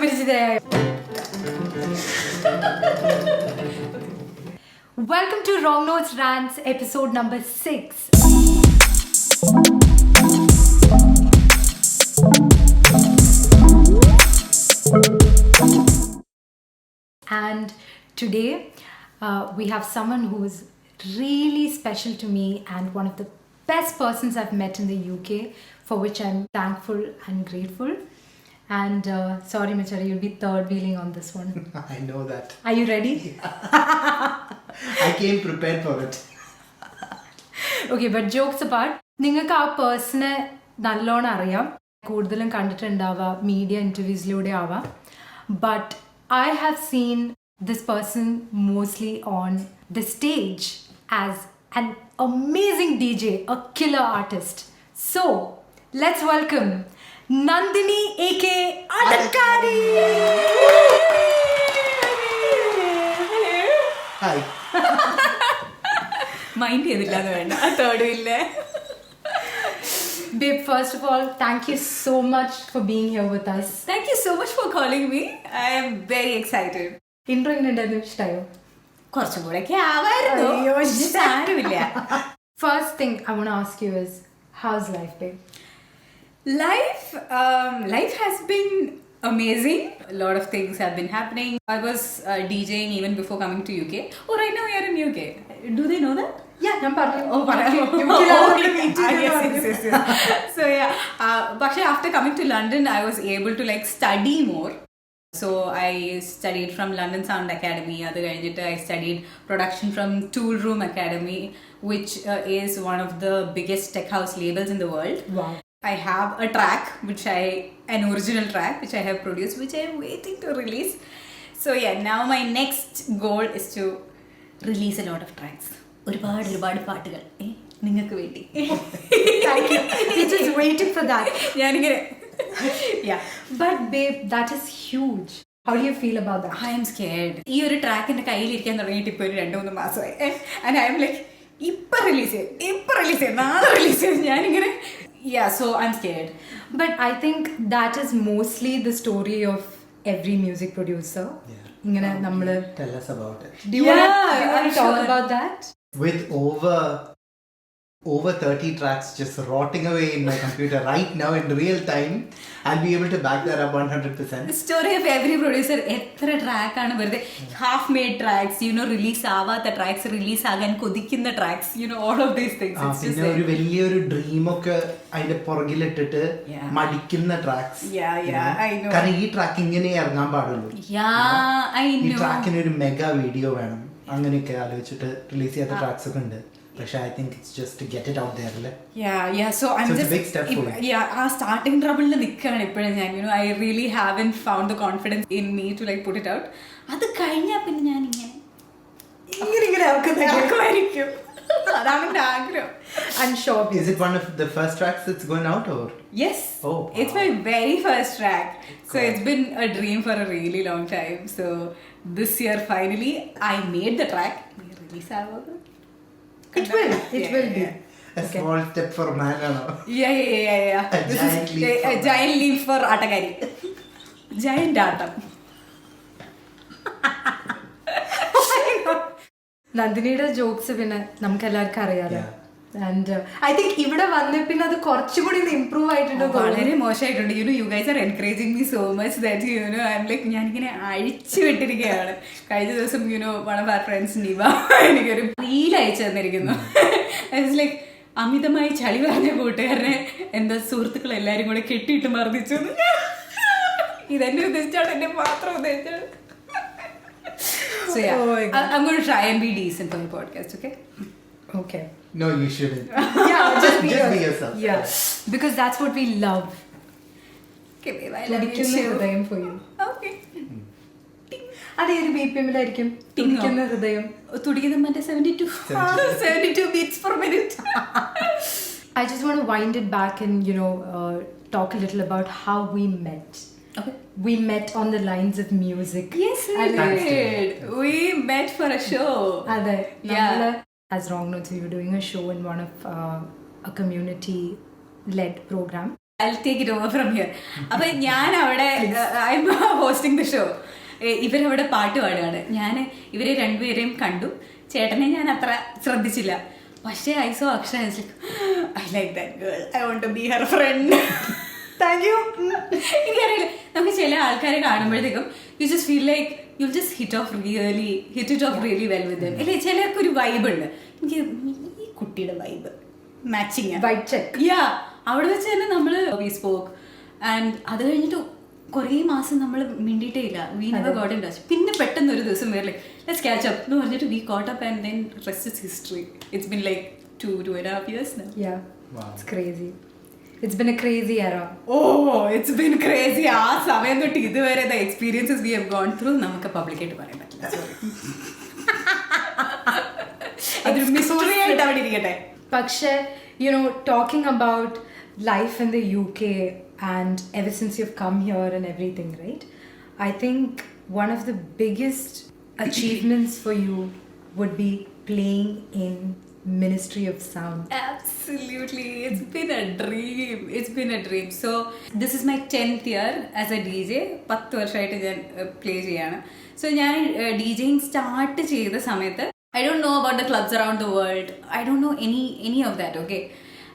സുപരിചിതയായ. Welcome to WrongNotes Wrants episode number 6. And today we have someone who is really special to me and one of the best persons I've met in the UK, for which I'm thankful and grateful. And sorry Machari, you'll be third wheeling on this one. I know that. Are you ready? I came prepared for it. Okay, but jokes apart, നിങ്ങൾക്ക് ആ പേഴ്സണെ നല്ലോണം അറിയാം, കൂടുതലും കണ്ടിട്ടുണ്ടാവാം, media ഇൻ്റർവ്യൂസിലൂടെ ആവാം. But I have seen this person mostly on the stage as an amazing DJ, a killer artist. So, let's welcome Nandini aka Attakkari. Hi. Mind ചെയ്തില്ലാന്ന് വേണ്ട, third wheel. Babe, first of all, thank you so much for being here with us. Thank you so much for calling me. I am very excited. Intro എങ്ങനെയുണ്ടായിരുന്നു? ഇഷ്ടമായോ? കുറച്ചും കൂടെയൊക്കെ ആവായിരുന്നു. സാരമില്ല. First thing I want to ask you is, how's life, babe? Life has been amazing. A lot of things have been happening. I was DJing even before coming to UK. Oh, right now we are in UK. Do they know that? Yeah, ഞാൻ പറഞ്ഞു. Oh, yes. So yeah, but after coming to London, I was able to study more. So I studied from London Sound Academy. I studied production from Tool Room Academy, which is one of the biggest tech house labels in the world. Wow. I have a track, an original track, which I have produced, which I am waiting to release. So yeah, now my next goal is to release a lot of tracks. ഒരുപാട് പാട്ടുകൾ നിങ്ങൾക്ക് വേണ്ടി. Thank you. We're just waiting for that. ഞാനിങ്ങനെ yeah. But babe, that is huge. How do you feel about that? I am scared. ഈ ഒരു track എൻ്റെ കയ്യിലിരിക്കാൻ തുടങ്ങിയിട്ട് ഇപ്പോൾ ഒരു 2-3 മാസമായി. And I am like, ഇപ്പം റിലീസ് ചെയ്യും, നാളെ റിലീസ് ചെയ്യും. ഞാനിങ്ങനെ yeah, so I'm scared. But I think that is mostly the story of every music producer. Yeah. Tell us about it. Do you want to talk about that? With over 30 tracks just rotting away in my computer right now in real time, I'll be able to back that up 100%. The story of every producer, എത്ര track ആണ് വെറുതെ half made tracks, release ആവാത്ത tracks, release ആകാൻ കൊതിക്കുന്ന tracks, all of these things. പിന്നെ ഒരു വലിയൊരു dream ഒക്കെ അതിന്റെ പുറകിലിട്ടിട്ട് മടിക്കുന്ന ട്രാക്സ്. കാരണം ഈ ട്രാക്ക് ഇങ്ങനെ ഇറങ്ങാൻ പാടുള്ളൂ, ഈ ട്രാക്കിന് ഒരു മെഗാ വീഡിയോ വേണം, അങ്ങനെയൊക്കെ ആലോചിച്ചിട്ട് റിലീസ് ചെയ്യാത്ത ട്രാക്സ് ഒക്കെ ഉണ്ട്. പക്ഷെ I think it's just to get it out there, അല്ലേ? So I'm so just it's a big step for you. ആ സ്റ്റാർട്ടിംഗ് ട്രബിളിൽ നിൽക്കുകയാണ് ഇപ്പോഴും ഞാൻ. I really haven't found the confidence in me to put it out. അത് കഴിഞ്ഞാൽ പിന്നെ ഞാൻ ഇങ്ങനെ ആക്കുമായിരിക്കും. അതാണ് എൻ്റെ ആഗ്രഹം. I'm sure. Is it one of the first tracks that's going out or? Yes. Oh, wow. It's my very first track. So it's been a dream for a really long time. So this year finally I made the track. Release ആവുക. It will be. A small step for man, no? Yeah. A giant leap for Attakkari. Giant atom. നന്ദിനിയുടെ jokes പിന്നെ നമുക്ക് എല്ലാവർക്കും അറിയാലോ. And I think ഇവിടെ വന്ന പിന്നെ അത് കുറച്ചും കൂടി ഇംപ്രൂവ് ആയിട്ടുണ്ട്. വളരെ മോശമായിട്ടുണ്ട്. You guys are encouraging me so much that I'm like ഞാനിങ്ങനെ അഴിച്ചു വിട്ടിരിക്കുകയാണ്. കഴിഞ്ഞ ദിവസം one of our friends Niva എനിക്കൊരു റീൽ അയച്ചു തന്നിരിക്കുന്നു. I was like, അമിതമായി ചളി പറഞ്ഞ കൂട്ടുകാരനെ എന്താ സുഹൃത്തുക്കൾ എല്ലാരും കൂടെ കെട്ടിയിട്ട് മർദ്ദിച്ചു. ഇതെന്നെ ഉദ്ദേശിച്ചാണ്, എന്നെ മാത്രം ഉദ്ദേശിച്ചാണ്. So yeah, I'm going to try and be decent for the podcast, okay? No, you shouldn't. Just be yourself. Yeah, because that's what we love. Okay, babe, I love you hൃദയം for you. Okay. അതേ ഒരു BPM-ലായിരിക്കും തുടിക്കുന്ന ഹൃദയം. തുടിക്കുന്ന മറ്റേ 72 beats per minute. I just want to wind it back and talk a little about how we met. Okay. We met on the lines of music. Yes, we did. We met for a show. As WrongNotes, we were doing a show in one of a community-led program. I'll take it over from here. അപ്പൊ ഞാൻ അവിടെ I'm hosting the show. ഇവരവിടെ പാട്ട് പാടുകയാണ്. ഞാൻ ഇവരെ രണ്ടുപേരെയും കണ്ടു. ചേട്ടനെ ഞാൻ അത്ര ശ്രദ്ധിച്ചില്ല. പക്ഷേ I saw Akshara I like that girl, I want to be her friend. Thank you. എനിക്കറിയില്ല, നമുക്ക് ചില ആൾക്കാരെ കാണുമ്പോഴത്തേക്കും you just feel like you just hit it off really well with them. അല്ലേ, ചിലർക്കൊരു വൈബ് ഉണ്ട്. എനിക്ക് ഈ കുട്ടിയുടെ വൈബ് മാച്ചിങ്. അവിടെ വെച്ച് തന്നെ നമ്മൾ വി സ്പോക്ക് ആൻഡ് അത് കഴിഞ്ഞിട്ട് കുറേ മാസം നമ്മൾ മിണ്ടിയിട്ടേ ഇല്ല. We never got in touch. പിന്നെ പെട്ടെന്ന് ഒരു ദിവസം വേറെ ലെറ്റ്സ് ക്യാച്ച് അപ്പ് എന്ന് പറഞ്ഞിട്ട് we caught up and then rest is history. It's been like 2.5 years now. Yeah. Wow. It's crazy. It's been a crazy era. Oh, it's been crazy. ആ സമയം തൊട്ട് ഇതുവരെ the experiences we have gone through നമുക്ക് പബ്ലിക്കായിട്ട് പറയാൻ പറ്റില്ല. അതൊരു mystery ആയിട്ട് അവിടെ ഇരിക്കട്ടെ. പക്ഷേ talking about life in the UK and ever since you've come here and everything, right? I think one of the biggest achievements for you would be playing in Ministry of Sound. Absolutely. It's been a dream. So this is my 10th year as a DJ. 10 വർഷമായിട്ട് ഞാൻ play ചെയ്യാണ്. So ഞാൻ DJing start ചെയ്ത സമയത്ത് I don't know about the clubs around the world. I don't know any of that, okay?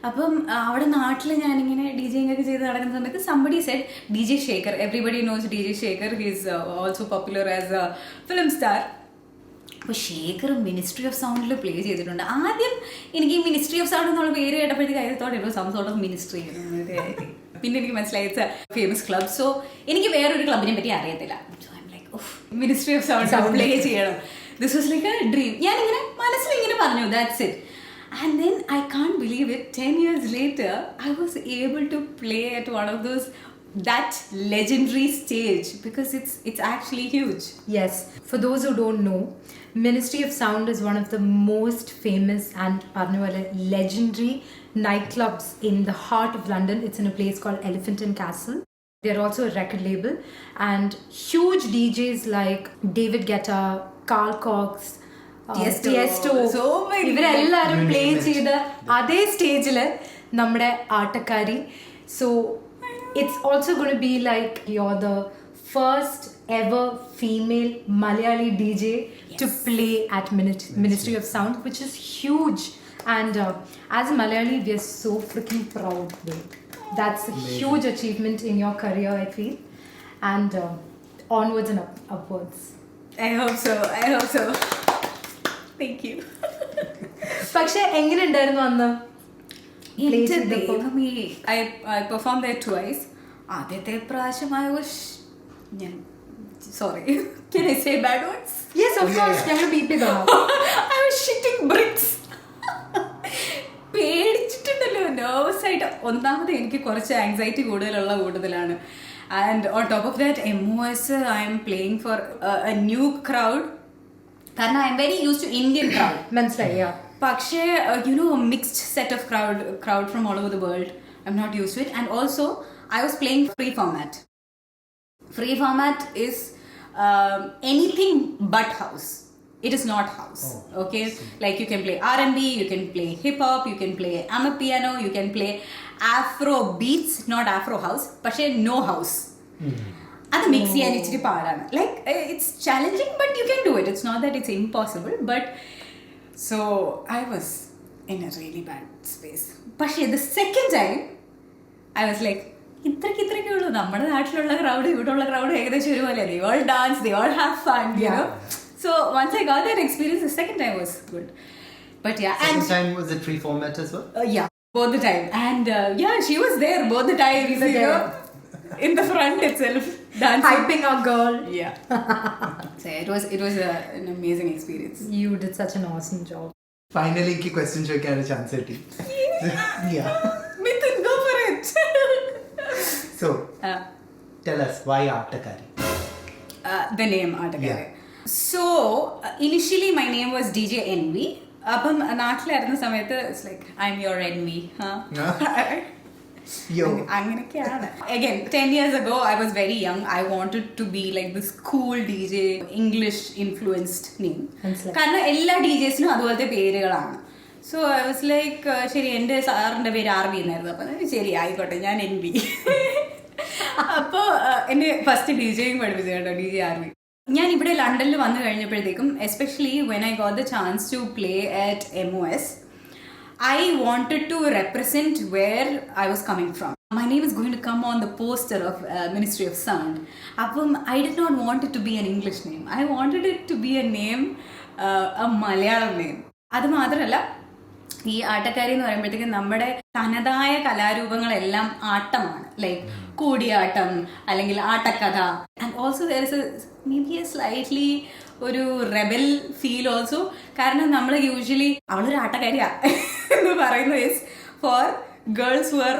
അപ്പം അവിടെ നാട്ടിൽ ഞാനിങ്ങനെ DJing ഒക്കെ ചെയ്ത് നടക്കുന്ന സമയത്ത് somebody said DJ Shaker. Everybody knows DJ Shaker. He is also popular as a film star. അപ്പോൾ Shekhar ministry of സൗണ്ടിൽ പ്ലേ ചെയ്തിട്ടുണ്ട്. ആദ്യം എനിക്ക് ഈ മിനിസ്ട്രി ഓഫ് സൗണ്ട് എന്നുള്ള പേര് കേട്ടപ്പോഴത്തേക്ക് കാര്യത്തോടെ സം സോർട്ട് ഓഫ് മിനിസ്ട്രി. പിന്നെ എനിക്ക് മനസ്സിലായി it's a famous club. So എനിക്ക് വേറൊരു ക്ലബിനെ പറ്റി അറിയത്തില്ല. So I'm like of ministry of sound play ചെയ്യണം. This was like a dream. ഞാനിങ്ങനെ മനസ്സിലിങ്ങനെ പറഞ്ഞു that's it. And then I can't believe it, 10 years later I was able to play at one of that legendary stage because it's actually huge. Yes, for those who don't know, Ministry of Sound is one of the most famous and legendary nightclubs in the heart of London. It's in a place called Elephant and Castle. They're also a record label, and huge DJs like David Guetta, Carl Cox, Tiesto, so many ഇവരെല്ലാവരും play ചെയ്ത അതേ സ്റ്റേജിൽ നമ്മുടെ Attakkari. So it's also going to be like you're the first ever female Malayali DJ to play at Ministry of Sound, which is huge. And as a Malayali, we are so freaking proud. That's a huge achievement in your career, I feel. And onwards and upwards. I hope so. Thank you. പക്ഷെ എങ്ങനെ ഉണ്ടായിരുന്നു അന്ന്? I performed there twice. ആദ്യത്തെ പ്രാവശ്യം I was sorry. Can I say bad words? Yes, of course. ഞങ്ങൾ beep ചെയ്തോളാം. I was shitting bricks. പേടിച്ചിട്ടുണ്ടല്ലോ, nervous ആയിട്ട്. ഒന്നാമത് എനിക്ക് കുറച്ച് ആങ്സൈറ്റി കൂടുതലാണ്. And on top of that, MOS I am playing for a new crowd. കാരണം I am very used to Indian crowd. മനസ്സിലായി. പക്ഷേ a mixed set of crowd from all over the world. I'm not used to it. And also I was playing free format. Free format is anything but house. It is not house. Okay, like you can play R&B, you can play hip hop, you can play amapiano, you can play Afro beats, not Afro house, പക്ഷേ no house. അത് mix ചെയ്യാൻ ഇച്ചിരി പാടാണ്. Like it's challenging but you can do it. It's not that it's impossible. But so I was in a really bad space. പക്ഷേ the second time I was like ഇത്രയ്ക്കേ ഉള്ളൂ. നമ്മുടെ നാട്ടിലുള്ള crowd ഇവിടെയുള്ള ക്രൗഡ് ഏകദേശം ഒരുപോലെ. They all dance, they all have fun, you know. So once I got that experience, the second time was good. But yeah, second time was it free format as well? Yeah, both the time. And she was there both the time. You know, in the front itself, dancing, hyping our girl. Yeah. So it was an amazing experience. You did such an awesome job. Finally, ki question ചോദിക്കാൻ a chance കിട്ടി. Yeah. Mithun, go for it. So, tell us why Attakkari? The name Attakkari. Yeah. So initially my name was DJ Envy. അപ്പം നാട്ടിലായിരുന്ന സമയത്ത് it's like I M your envy. അങ്ങനെയൊക്കെയാണ്. Again, 10 years ago I was very young. I wanted to be like this cool DJ, English influenced name. കാരണം എല്ലാ DJsനും അതുപോലത്തെ പേരുകളാണ്. So I was like ശരി എൻ്റെ സാറിൻ്റെ പേര് ആർവി എന്നായിരുന്നു. അപ്പം ശരി ആയിക്കോട്ടെ ഞാൻ NB. അപ്പോൾ എന്നെ ഫസ്റ്റ് DJing പഠിപ്പിച്ചു കേട്ടോ, DJ ആർവി. ഞാൻ ഇവിടെ ലണ്ടനിൽ വന്നു കഴിഞ്ഞപ്പോഴത്തേക്കും especially when I got the chance to play at MOS, I wanted to represent where I was coming from. My name is going to come on the poster of Ministry of Sound. Appam I did not want it to be an English name. I wanted it to be a name, a Malayalam name. അത് മാത്രമല്ല, ഈ ആട്ടക്കാരി എന്ന് പറയുമ്പോഴത്തേക്കും നമ്മുടെ തനതായ കലാരൂപങ്ങളെല്ലാം ആട്ടമാണ്. Like Koodiyattam അല്ലെങ്കിൽ ആട്ടക്കഥ. And also there is may be A slightly ഒരു റെബൽ ഫീൽ ഓൾസോ. കാരണം നമ്മൾ യൂഷ്വലി അവളൊരു ആട്ടക്കാരിയാ എന്ന് പറയുന്നത് is for girls who are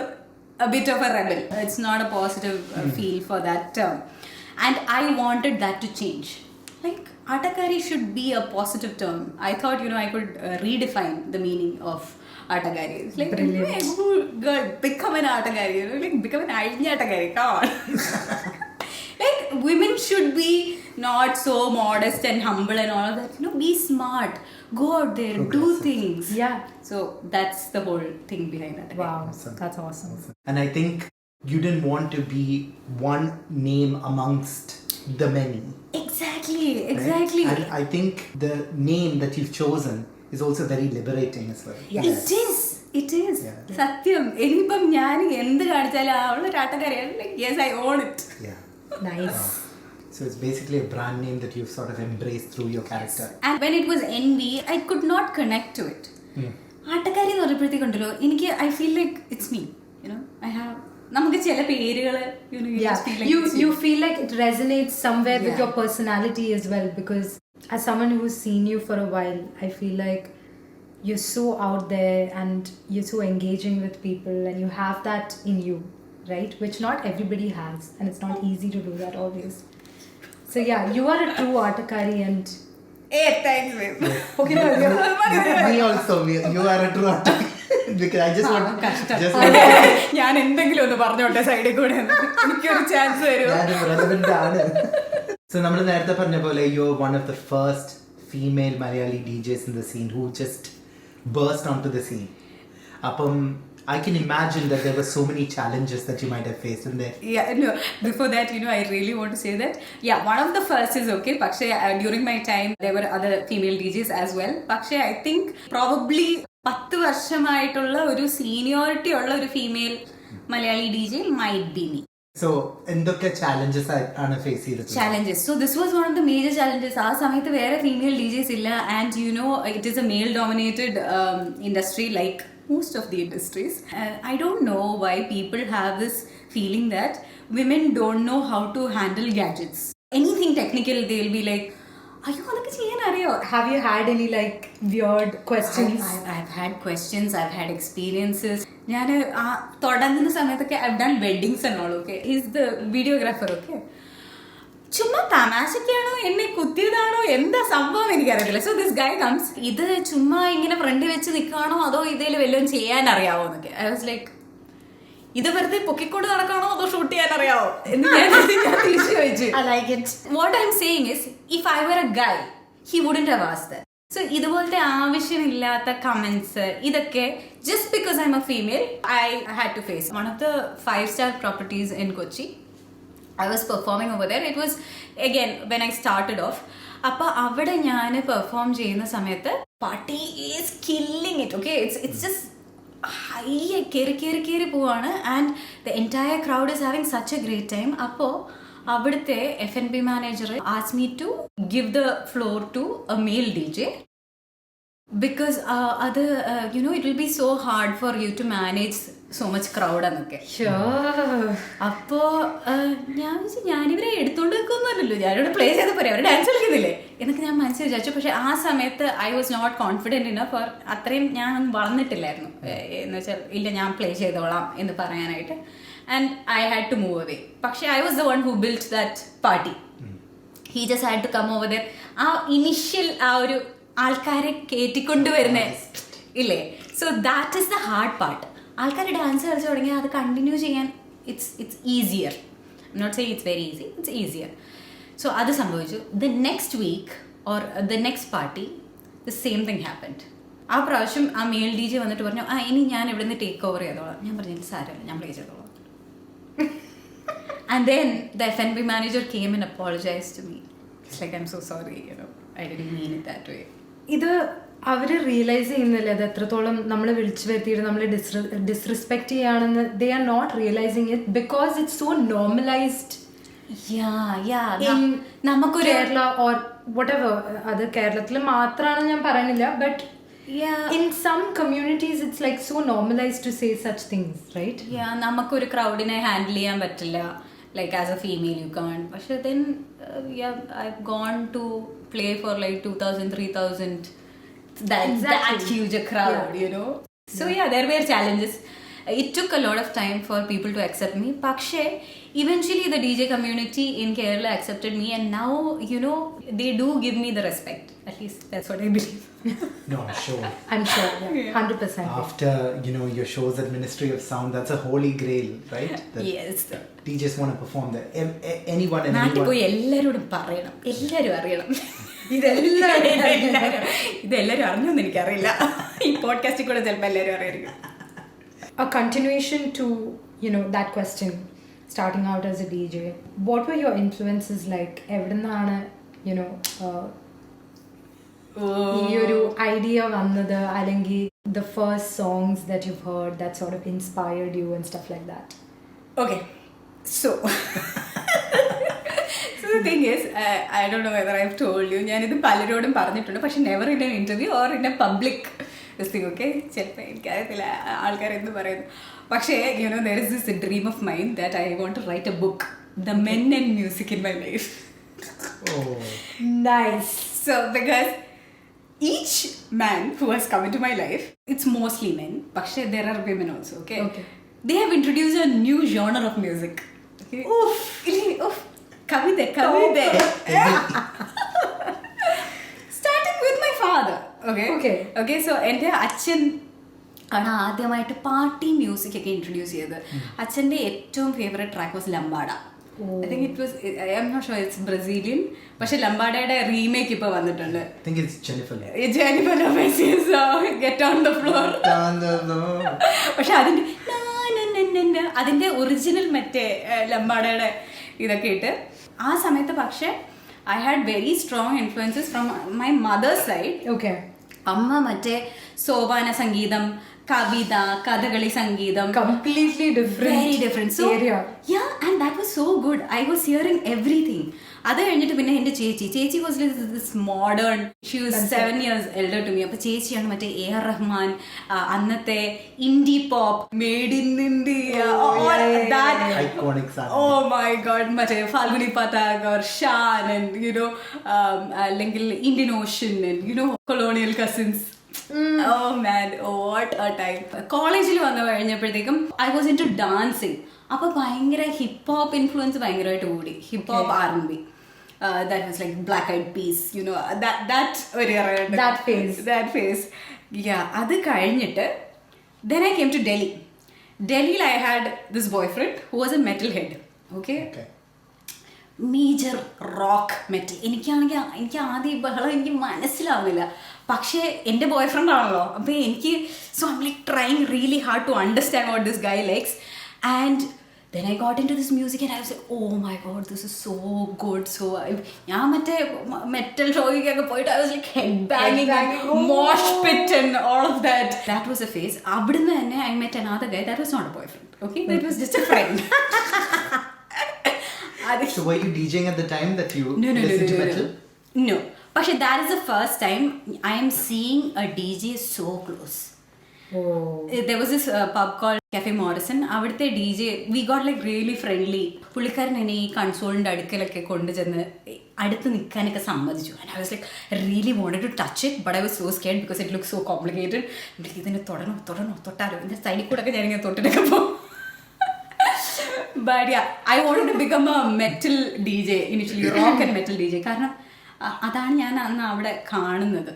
a bit of a rebel. It's not a positive feel for that term. And I wanted that to change. Like, Attakkari should be a positive term. I thought, I could redefine the meaning of Attakkari. It's like, hey, girl, become an Attakkari. Like, become an Attakkari. Come on. Like, women should be not so modest and humble and all of that. Be smart. Go out there, do things. Yeah. So that's the whole thing behind that. Wow, that's awesome. And I think you didn't want to be one name amongst the many. Exactly. Right? And I think the name that you've chosen is also very liberating as well. Yes. It is. Satyam. Anipam ഞാൻ എന്ത് കാണിച്ചാലും അവളൊരു ആട്ടക്കാരിയാണ്. Like, yes, I own it. Yeah. Nice. So it's basically a brand name that you've sort of embraced through your character. And when it was NB, I could not connect to it. Aattakkari എന്ന് പറയുമ്പോഴത്തേക്കുണ്ടല്ലോ എനിക്ക് I feel like it's me. I have നമുക്ക് ചില പേരുകൾ you feel like it resonates somewhere with your personality as well, because as someone who's seen you for a while, I feel like you're so out there and you're so engaging with people and you have that in you, right? Which not everybody has, and it's not easy to do that always. So yeah, you are a true Attakkari and Hey, thanks, babe. okay, no, Me also, you are a true Attakkari. Because I just want ഞാൻ എന്തെങ്കിലും ഒന്ന് പറഞ്ഞോട്ടെ സൈഡിൽ കൂടെ, എനിക്കൊരു chance തരും. So നമ്മൾ നേരത്തെ പറഞ്ഞ പോലെ you're one of the first female Malayali DJs in the scene who just burst onto the scene. അപ്പം I can imagine that there were so many challenges that you might have faced in there. Yeah, no. Before that, I really want to say that, one of the first is okay. Pakshe, during my time, there were other female DJs as well. Pakshe, I think probably 10 വർഷമായിട്ടുള്ള ഒരു seniority ഉള്ള ഒരു female Malayali DJ might be me. So, എന്തൊക്കെ challenges ആണ് face ചെയ്തത്? Challenges. So this was one of the major challenges. ആ സമയത്ത് വേറെ female DJs ഇല്ല, and it is a male dominated industry like most of the industries. I don't know why people have this feeling that women don't know how to handle gadgets. Anything technical, they'll be like, "Ayyo, adak cheyan ariyo." have you had any like weird questions? I've had questions, I've had experiences. ഞാൻ തുടങ്ങുന്ന സമയത്തൊക്കെ I've done weddings and all, okay. He's the videographer, okay. ചുമ്മാ തമാശക്കാണോ എന്നെ കുത്തിയതാണോ എന്താ സംഭവം എനിക്കറിയത്തില്ല. So this guy comes, ഇത് ചുമ്മാ ഇങ്ങനെ ഫ്രണ്ട് വെച്ച് നിൽക്കുകയാണോ അതോ ഇതിൽ വല്ലതും ചെയ്യാൻ അറിയാവോ എന്നൊക്കെ. ഐ വാസ് ലൈക്ക്, ഇത് വെറുതെ പൊക്കിക്കൊണ്ട് നടക്കാണോ അതോ ഷൂട്ട് ചെയ്യാൻ അറിയാവോ എന്ന് ഞാൻ തിരിച്ചു ചോദിച്ചു. What I'm saying is, if I were a guy he wouldn't have asked that. So ഇതുപോലത്തെ ആവശ്യമില്ലാത്ത കമന്റ്സ് ഇതൊക്കെ just because I'm a female I had to face. One of the 5-star properties in Kochi, I was performing over there. It was again when I started off. അപ്പോൾ അവിടെ ഞാൻ perform ചെയ്യുന്ന സമയത്ത് party is killing it, okay. It's just high കയറി പോവാണ്, and the entire crowd is having such a great time. അപ്പോൾ അവിടുത്തെ F&B manager asked me to give the floor to a male DJ because അത് it will be so hard for you to manage so much crowd എന്നൊക്കെ. അപ്പോ ഞാനിവരെ എടുത്തോണ്ട് വെക്കൊന്നുമല്ലല്ലോ, ഞാനിവിടെ play ചെയ്ത പോരെ, അവർ dance കളിക്കുന്നില്ലേ എന്നൊക്കെ ഞാൻ മനസ്സിൽ വിചാരിച്ചു. പക്ഷെ ആ സമയത്ത് I was not confident enough, for അത്രയും ഞാൻ വളർന്നിട്ടില്ലായിരുന്നു എന്ന് വെച്ചാൽ ഇല്ല ഞാൻ പ്ലേ ചെയ്തോളാം എന്ന് പറയാനായിട്ട്. And I had to move away. പക്ഷെ I was the one who built that party. He just had to come over there. ആ ഇനിഷ്യൽ ആ ഒരു ആൾക്കാരെ കയറ്റിക്കൊണ്ടുവരുന്ന ഇല്ലേ, so that is the hard part. ആൾക്കാർ ഡാൻസ് കളിച്ച് തുടങ്ങിയാൽ അത് കണ്ടിന്യൂ ചെയ്യാൻ it's easier. I'm not say it's very easy, it's easier. So അത് സംഭവിച്ചു. The next week or the next party the same thing happened. ആ പ്രാവശ്യം ആ മെയിൽ DJ വന്നിട്ട് പറഞ്ഞു ഇനി ഞാൻ ഇവിടെ നിന്ന് ടേക്ക് ഓവർ ചെയ്തോളാം. ഞാൻ പറഞ്ഞു സാരമില്ല, ഞാൻ പ്ലേ ചെയ്തോളാം. And then the F&B manager came and apologized to me. It's like, I'm so sorry, I didn't mean it that way. ഇത് അവർ റിയലൈസ് ചെയ്യുന്നില്ല അത് എത്രത്തോളം നമ്മൾ വിളിച്ചു വരുത്തിയിട്ട് നമ്മൾ ഡിസ്റെസ്പെക്ട് ചെയ്യാണെന്ന്. They are not realizing it because it's so normalized നമുക്കൊരു കേരള ഓർ whatever, അത് കേരളത്തിൽ മാത്രമാണ് ഞാൻ പറയുന്നില്ല, but in some communities it's like so normalized to say such things, right? നമുക്കൊരു ക്രൗഡിനെ ഹാൻഡിൽ ചെയ്യാൻ പറ്റില്ല, like as a female you can't. പക്ഷെ then I've gone to play for like 2,000 3,000, that huge a crowd, so there were challenges. It took a lot of time for people to accept me, പക്ഷേ eventually the DJ community in Kerala accepted me, and now they do give me the respect. At least that's what I believe. No, I'm sure. 100%. After your shows at Ministry of Sound, that's a holy grail, right? That yes, DJs want to perform there. Anyone and നാട്ടിൽ പോയി എല്ലാവരോടും പറയണം, എല്ലാവരും അറിയണം. ഇതെല്ലാവരും അറിഞ്ഞോന്ന് എനിക്കറിയില്ല. ഈ പോഡ്കാസ്റ്റിൽ കൂടെ ചിലപ്പോൾ എല്ലാവരും അറിയായിരിക്കും. A continuation to that question, starting out as a DJ, what were your influences like? എവിടുന്നാണ് ഈ ഒരു ഐഡിയ വന്നത്, അല്ലെങ്കിൽ the first songs that you've heard that sort of inspired you and stuff like that? Okay, so the thing is, I don't know whether I've told you, ഞാനിത് പലരോടും പറഞ്ഞിട്ടുണ്ട്, പക്ഷെ never in an interview or in a public thing, okay? ചിലപ്പോൾ എനിക്കറിയത്തില്ല ആൾക്കാർ എന്ത് പറയുന്നു. പക്ഷേ there is this dream of mine that I want to write a book, The Men and Music in My Life. Oh, nice. So because each man who has come into my life, it's mostly men, but there are women also, okay? They have introduced a new genre of music, okay? Oof. Kavide. Starting with my father, okay, so എൻ്റെ അച്ഛൻ ആണ് ആദ്യമായിട്ട് party music ഒക്കെ introduce ചെയ്തത്. അച്ഛൻ്റെ ഏറ്റവും favourite track was Lambada. I think it was, I'm not sure it's Brazilian, പക്ഷെ ലംബാഡയുടെ remake ഇപ്പൊ വന്നിട്ടുണ്ട്. I think it's Jennifer Lopez's Get on the Floor. പക്ഷെ അതിന്റെ ഒറിജിനൽ മറ്റേ ലംബാഡയുടെ ഇതൊക്കെ ഇട്ട് ആ സമയത്ത്. പക്ഷെ I had very strong influences from my mother's side. അമ്മ മറ്റേ സോപാന സംഗീതം, കവിത, കഥകളി സംഗീതം, completely different, very different area. And that was so good. I was hearing everything. അത് കഴിഞ്ഞിട്ട് പിന്നെ എൻ്റെ ചേച്ചി was like this modern, she was 7 years elder to me. അപ്പോൾ ചേച്ചിയാണ് മറ്റേ AR റഹ്മാൻ, അന്നത്തെ indie pop, made in India, that iconic sound. Oh my god, മറ്റേ ഫാൽഗുനി പതാക or ഷാൻ and അല്ലെങ്കിൽ Indian ocean and colonial cousins. Oh man, what a time. കോളേജിൽ വന്നു കഴിഞ്ഞപ്പോഴത്തേക്കും I was into dancing. അപ്പോൾ ഭയങ്കര ഹിപ്പ് ഹോപ്പ് ഇൻഫ്ലുവൻസ് ഭയങ്കരമായിട്ട് കൂടി. Hip hop R&B, that was like Black Eyed Peas, that phase. അത് കഴിഞ്ഞിട്ട് then I came to Delhi. I had this boyfriend who was a metalhead, okay? Major rock metal. എനിക്ക് ആദ്യം ബഹളം എനിക്ക് മനസ്സിലാവുന്നില്ല, പക്ഷേ എൻ്റെ ബോയ് ഫ്രണ്ട് ആണല്ലോ. അപ്പോൾ എനിക്ക് so I'm like trying really hard to understand what this guy likes. And then I got into this music and I was like, oh my god, this is so good. So ഞാൻ മറ്റേ metal ഷോയ്ക്കൊക്കെ പോയിട്ട് I was like headbanging, mosh pit and all of that. That was a phase. അവിടുന്ന് തന്നെ I met another guy that was not a boyfriend, okay? That was just a friend. So were you DJing at the time that you listened to metal? No. But that is the first time I am seeing a DJ so close. There was this pub called Cafe Morrison. അവിടുത്തെ DJ, we got like really friendly. പുള്ളിക്കാരൻ എന്നെ ഈ കൺസോളിൻ്റെ അടുക്കലൊക്കെ കൊണ്ടുചെന്ന് അടുത്ത് നിൽക്കാനൊക്കെ സമ്മതിച്ചു. And I was like, I really wanted to touch it, but I was so scared because it looked so complicated. ഇതിനെ തൊട്ടാലോ എൻ്റെ സൈഡിൽ കൂടെ ഒക്കെ ഞാനിങ്ങനെ തൊട്ടിട്ടൊക്കെ പോകും. But yeah, I wanted to become a metal DJ initially, rock and metal DJ. കാരണം അതാണ് ഞാൻ അന്ന് അവിടെ കാണുന്നത്.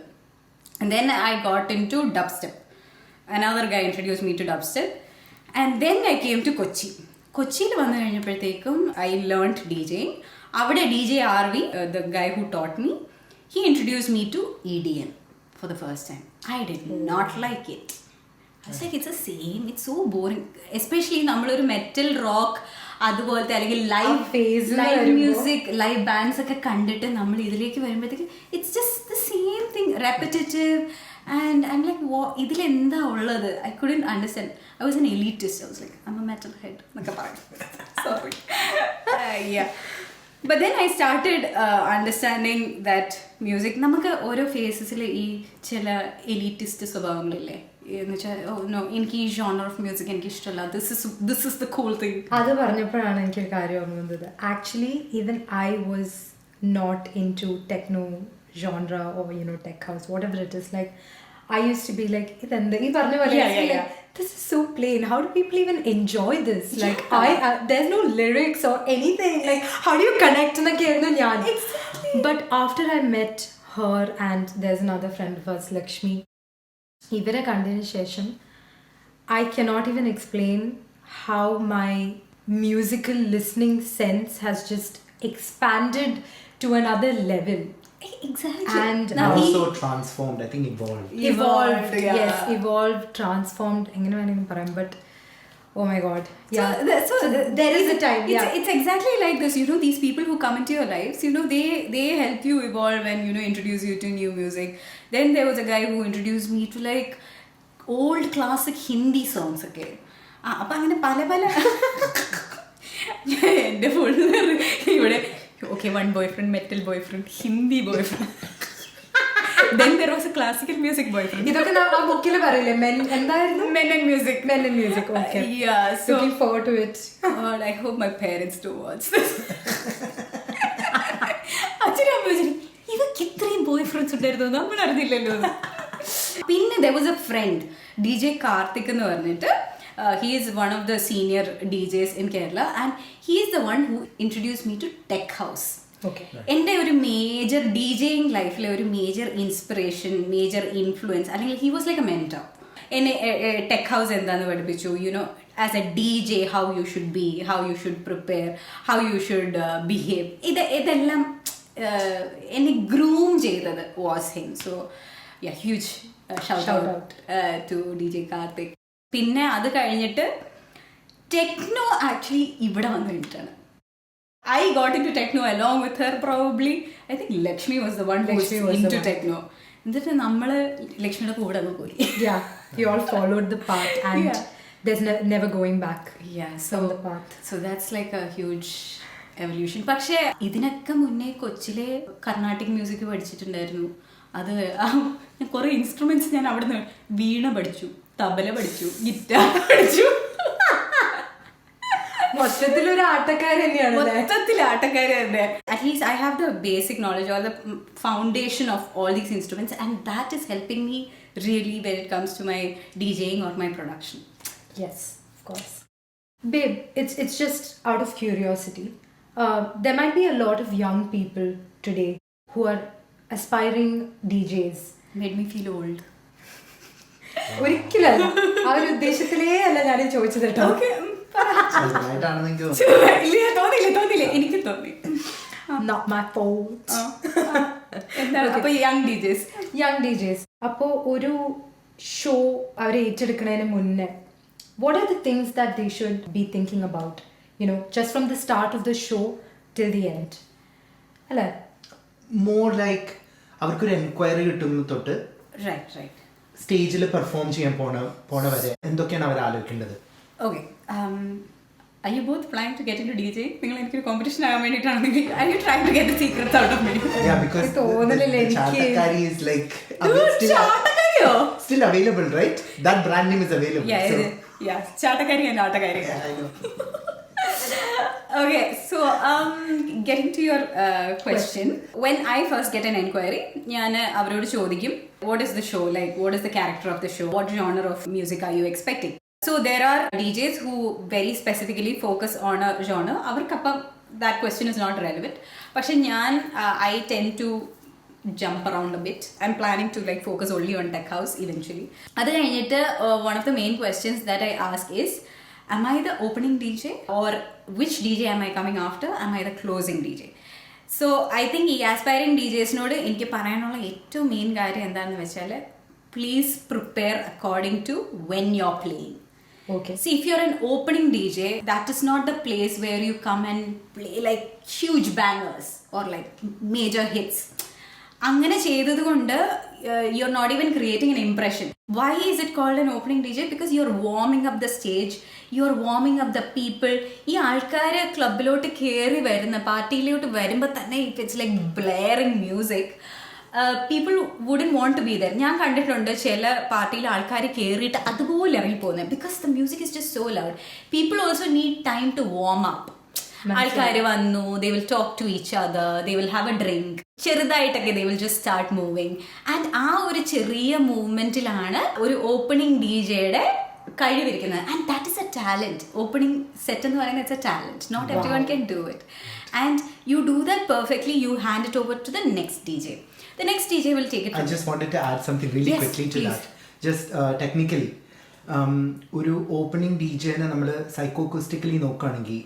And then I got into dubstep. Another guy introduced me to dubstep. And then I came to Kochi. കൊച്ചിയിൽ വന്നു കഴിഞ്ഞപ്പോഴത്തേക്കും I learned DJing. അവിടെ DJ RV, the guy who taught me, he introduced me to EDM. for the first time. I did not like it. I was like, it's the same. It's so boring. Especially നമ്മളൊരു metal rock അതുപോലത്തെ അല്ലെങ്കിൽ live music live bands ഒക്കെ കണ്ടിട്ട് നമ്മൾ ഇതിലേക്ക് വരുമ്പോഴത്തേക്ക് it's just the same thing repetitive and I'm like ഇതിലെന്താ ഉള്ളത്? I couldn't understand. I was an elitist. I was like I'm a metal head എന്നൊക്കെ പറയും. Sorry. But then I started understanding that music, നമുക്ക് ഓരോ ഫേസസിൽ ഈ ചില എലീറ്റിസ്റ്റ് സ്വഭാവങ്ങളില്ലേ, എന്ന് വെച്ചാൽ നോ എനിക്ക് ഈ ജോണർ ഓഫ് മ്യൂസിക് എനിക്ക് ഇഷ്ടമല്ല, this is the cool thing. അത് പറഞ്ഞപ്പോഴാണ് എനിക്കൊരു കാര്യം ഓർമ്മ വന്നത്. Actually even I was not into techno genre or tech house, whatever it is. Like I used to be like, this is so plain. How do people even enjoy this? Like there's no lyrics or anything. Like how do you connect? Exactly. But after I met her and there's another friend of ours, Lakshmi, ivare kandinu shesham I cannot even explain how my musical listening sense has just expanded to another level. Exactly. And also transformed, I think evolved. Yes, evolved, transformed, engane venengum parayam. But oh my god, so there is a time. It's exactly like this. These people who come into your lives, they help you evolve and introduce you to new music. Then there was a guy who introduced me to like old classic Hindi songs. Okay, appo angane pala ende full ivide. Okay, one boyfriend, metal boyfriend, Hindi boyfriend. Then there was a classical music boyfriend. ഇതൊക്കെ ആ ബുക്കിൽ പറയില്ലേ, men and music. Okay. Yeah, so looking forward to it. God, I hope my parents do watch this. Actually, I'm like, ഇവക്ക് ഇത്രയും ബോയ്ഫ്രണ്ട്സ് ഉണ്ടായിരുന്നു, നമ്മൾ അറിഞ്ഞില്ലല്ലോ. പിന്നെ there was a friend, DJ Karthik എന്ന് പറഞ്ഞിട്ട്. He is one of the senior DJs in Kerala and he is the one who introduced me to Tech House. Okay. എൻ്റെ ഒരു മേജർ DJing ലൈഫിലെ ഒരു മേജർ ഇൻസ്പിറേഷൻ, മേജർ ഇൻഫ്ലുവൻസ്, അല്ലെങ്കിൽ he was like a mentor. എന്നെ tech house എന്താന്ന് പഠിപ്പിച്ചു, as A DJ how you should be, how you should prepare, how you should behave. ഇതെല്ലാം എന്നെ ഗ്രൂം ചെയ്തത് was him. So yeah, huge shout out to DJ Karthik. പിന്നെ അത് കഴിഞ്ഞിട്ട് techno actually ഇവിടെ വന്നു കഴിഞ്ഞിട്ടാണ്. I got into techno along with her probably. I think Lakshmi was the one who was into techno. എന്നിട്ട് നമ്മള് ലക്ഷ്മിയുടെ കൂടെ അങ്ങ് പോയി. Yeah, we all followed the path and there's never going back. Yeah, from the path. So that's like a huge evolution. പക്ഷേ ഇതിനൊക്കെ മുന്നേ കൊച്ചിലെ കർണാട്ടിക് മ്യൂസിക് പഠിച്ചിട്ടുണ്ടായിരുന്നു. അത് കുറെ ഇൻസ്ട്രുമെന്റ്സ് ഞാൻ അവിടുന്ന് വീണ പഠിച്ചു, തബല പഠിച്ചു, ഗിറ്റാർ പഠിച്ചു. മൊത്തത്തിലൊരു ആട്ടക്കാരി തന്നെയാണ്. At least I have the basic knowledge or the foundation of all these instruments and that is helping me really when it comes to my DJing or my production. Yes, of course. Babe, it's just out of curiosity. There might be a lot of young people today who are aspiring DJs. Made me feel old. ഒരിക്കലല്ല, ആ ഒരു ഉദ്ദേശത്തിലേ അല്ല ഞാൻ ചോദിച്ചത് കേട്ടോ. തോന്നില്ല, എനിക്ക് തോന്നി. Not my fault. അപ്പോൾ young DJs അപ്പോൾ ഒരു ഷോ അവർ ഏറ്റെടുക്കുന്നതിന് മുന്നേ what are the things that they should be thinking about, just from the start of the show till the end? അല്ലേ? more like അവർക്കൊരു എൻക്വയറി കിട്ടുന്ന തൊട്ട് right സ്റ്റേജിൽ പെർഫോം ചെയ്യാൻ പോണ വരെ എന്തൊക്കെയാണ് അവർ ആലോചിക്കേണ്ടത്? Okay. Are you both planning to get into DJing? നിങ്ങൾ എനിക്കൊരു കോമ്പറ്റീഷൻ ആകാൻ വേണ്ടിയിട്ടാണെങ്കിൽ are you trying to get the secrets out of me? Yeah, because Attakkari is like still available, right? That brand name is available. Yeah, Attakkari and Attakkari. Yeah, I know. Okay, so getting to your question, when I first get an inquiry, ഞാൻ അവരോട് ചോദിക്കും, what is the show like, what is the character of the show, what genre of music are you expecting? So there are DJs who very specifically focus on a genre. അവർക്കപ്പം that question is not relevant. പക്ഷെ ഞാൻ I tend to jump around a bit. I'm planning to like focus only on tech house eventually. അത് കഴിഞ്ഞിട്ട് one of the main questions that I ask is, am I the opening DJ or which DJ am I coming after? Am I the closing DJ? So I think ഈ aspiring DJസിനോട് എനിക്ക് പറയാനുള്ള ഏറ്റവും main കാര്യം എന്താണെന്ന് വെച്ചാൽ please prepare according to when you are playing. Okay. See, if you're an opening DJ, that is not the place where you come and play like huge bangers or like major hits. അങ്ങനെ ചെയ്തത് കൊണ്ട് you're not even creating an impression. Why is it called an opening DJ? Because you're warming up the stage, you're warming up the people. ഈ ആൾക്കാർ ക്ലബിലോട്ട് കയറി വരുന്ന പാർട്ടിയിലോട്ട് വരുമ്പോൾ തന്നെ if it's like blaring music, people wouldn't want to be there. ഞാൻ കണ്ടിട്ടുണ്ട് ചില പാർട്ടിയിൽ ആൾക്കാർ കയറിയിട്ട് അതുപോലെ ഇറങ്ങിപ്പോകുന്നത് because the music is just so loud. People also need time to warm up. ആൾക്കാർ വന്നു, they will talk to each other, they will have a drink, ചെറുതായിട്ടൊക്കെ they will just start moving. And ആ ഒരു ചെറിയ മൂവ്മെന്റിലാണ് ഒരു opening DJയുടെ കഴിവിരിക്കുന്നത്. And that is a talent. Opening set എന്ന് പറയുന്നത് it's A talent. Not everyone can do it. And you do that perfectly, you hand it over to the next DJ. The next DJ will take it. I just wanted to add something really quickly to that. Just technically, ഒരു opening DJനെ നമ്മൾ സൈക്കോഅക്കോസ്റ്റിക്കലി നോക്കുകയാണെങ്കിൽ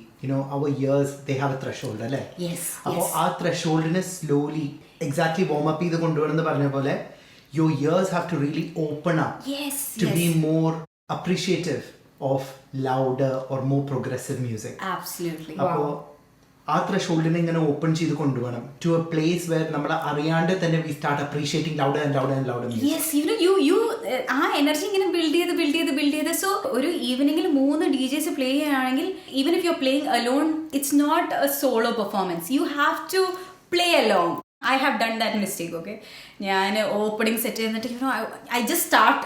our ears, they have a threshold, അല്ലേ? അപ്പോൾ ആ ത്രെഷോൾഡിനെ slowly exactly warm up ചെയ്ത് കൊണ്ടുപോകണമെന്ന് പറഞ്ഞ പോലെ your ears have to really open up to be more appreciative of louder or more progressive music. Absolutely. അപ്പോൾ ആ ത്രെഷോൾഡിനെ ഇങ്ങനെ ഓപ്പൺ ചെയ്ത് കൊണ്ടുപോകണം ടു എ പ്ലേസ് വേർ നമ്മൾ അറിയാണ്ട് തന്നെ we start appreciating louder and louder and louder music. Yes, you ആ energy ഇങ്ങനെ ബിൽഡ് ചെയ്ത് സോ ഒരു ഈവനിങ്ങിൽ 3 DJs പ്ലേ ചെയ്യുകയാണെങ്കിൽ even if you are playing alone, it's not a solo performance. You have to play alone. I have done that mistake, okay? ഞാൻ opening set ചെയ്തിട്ട് I just start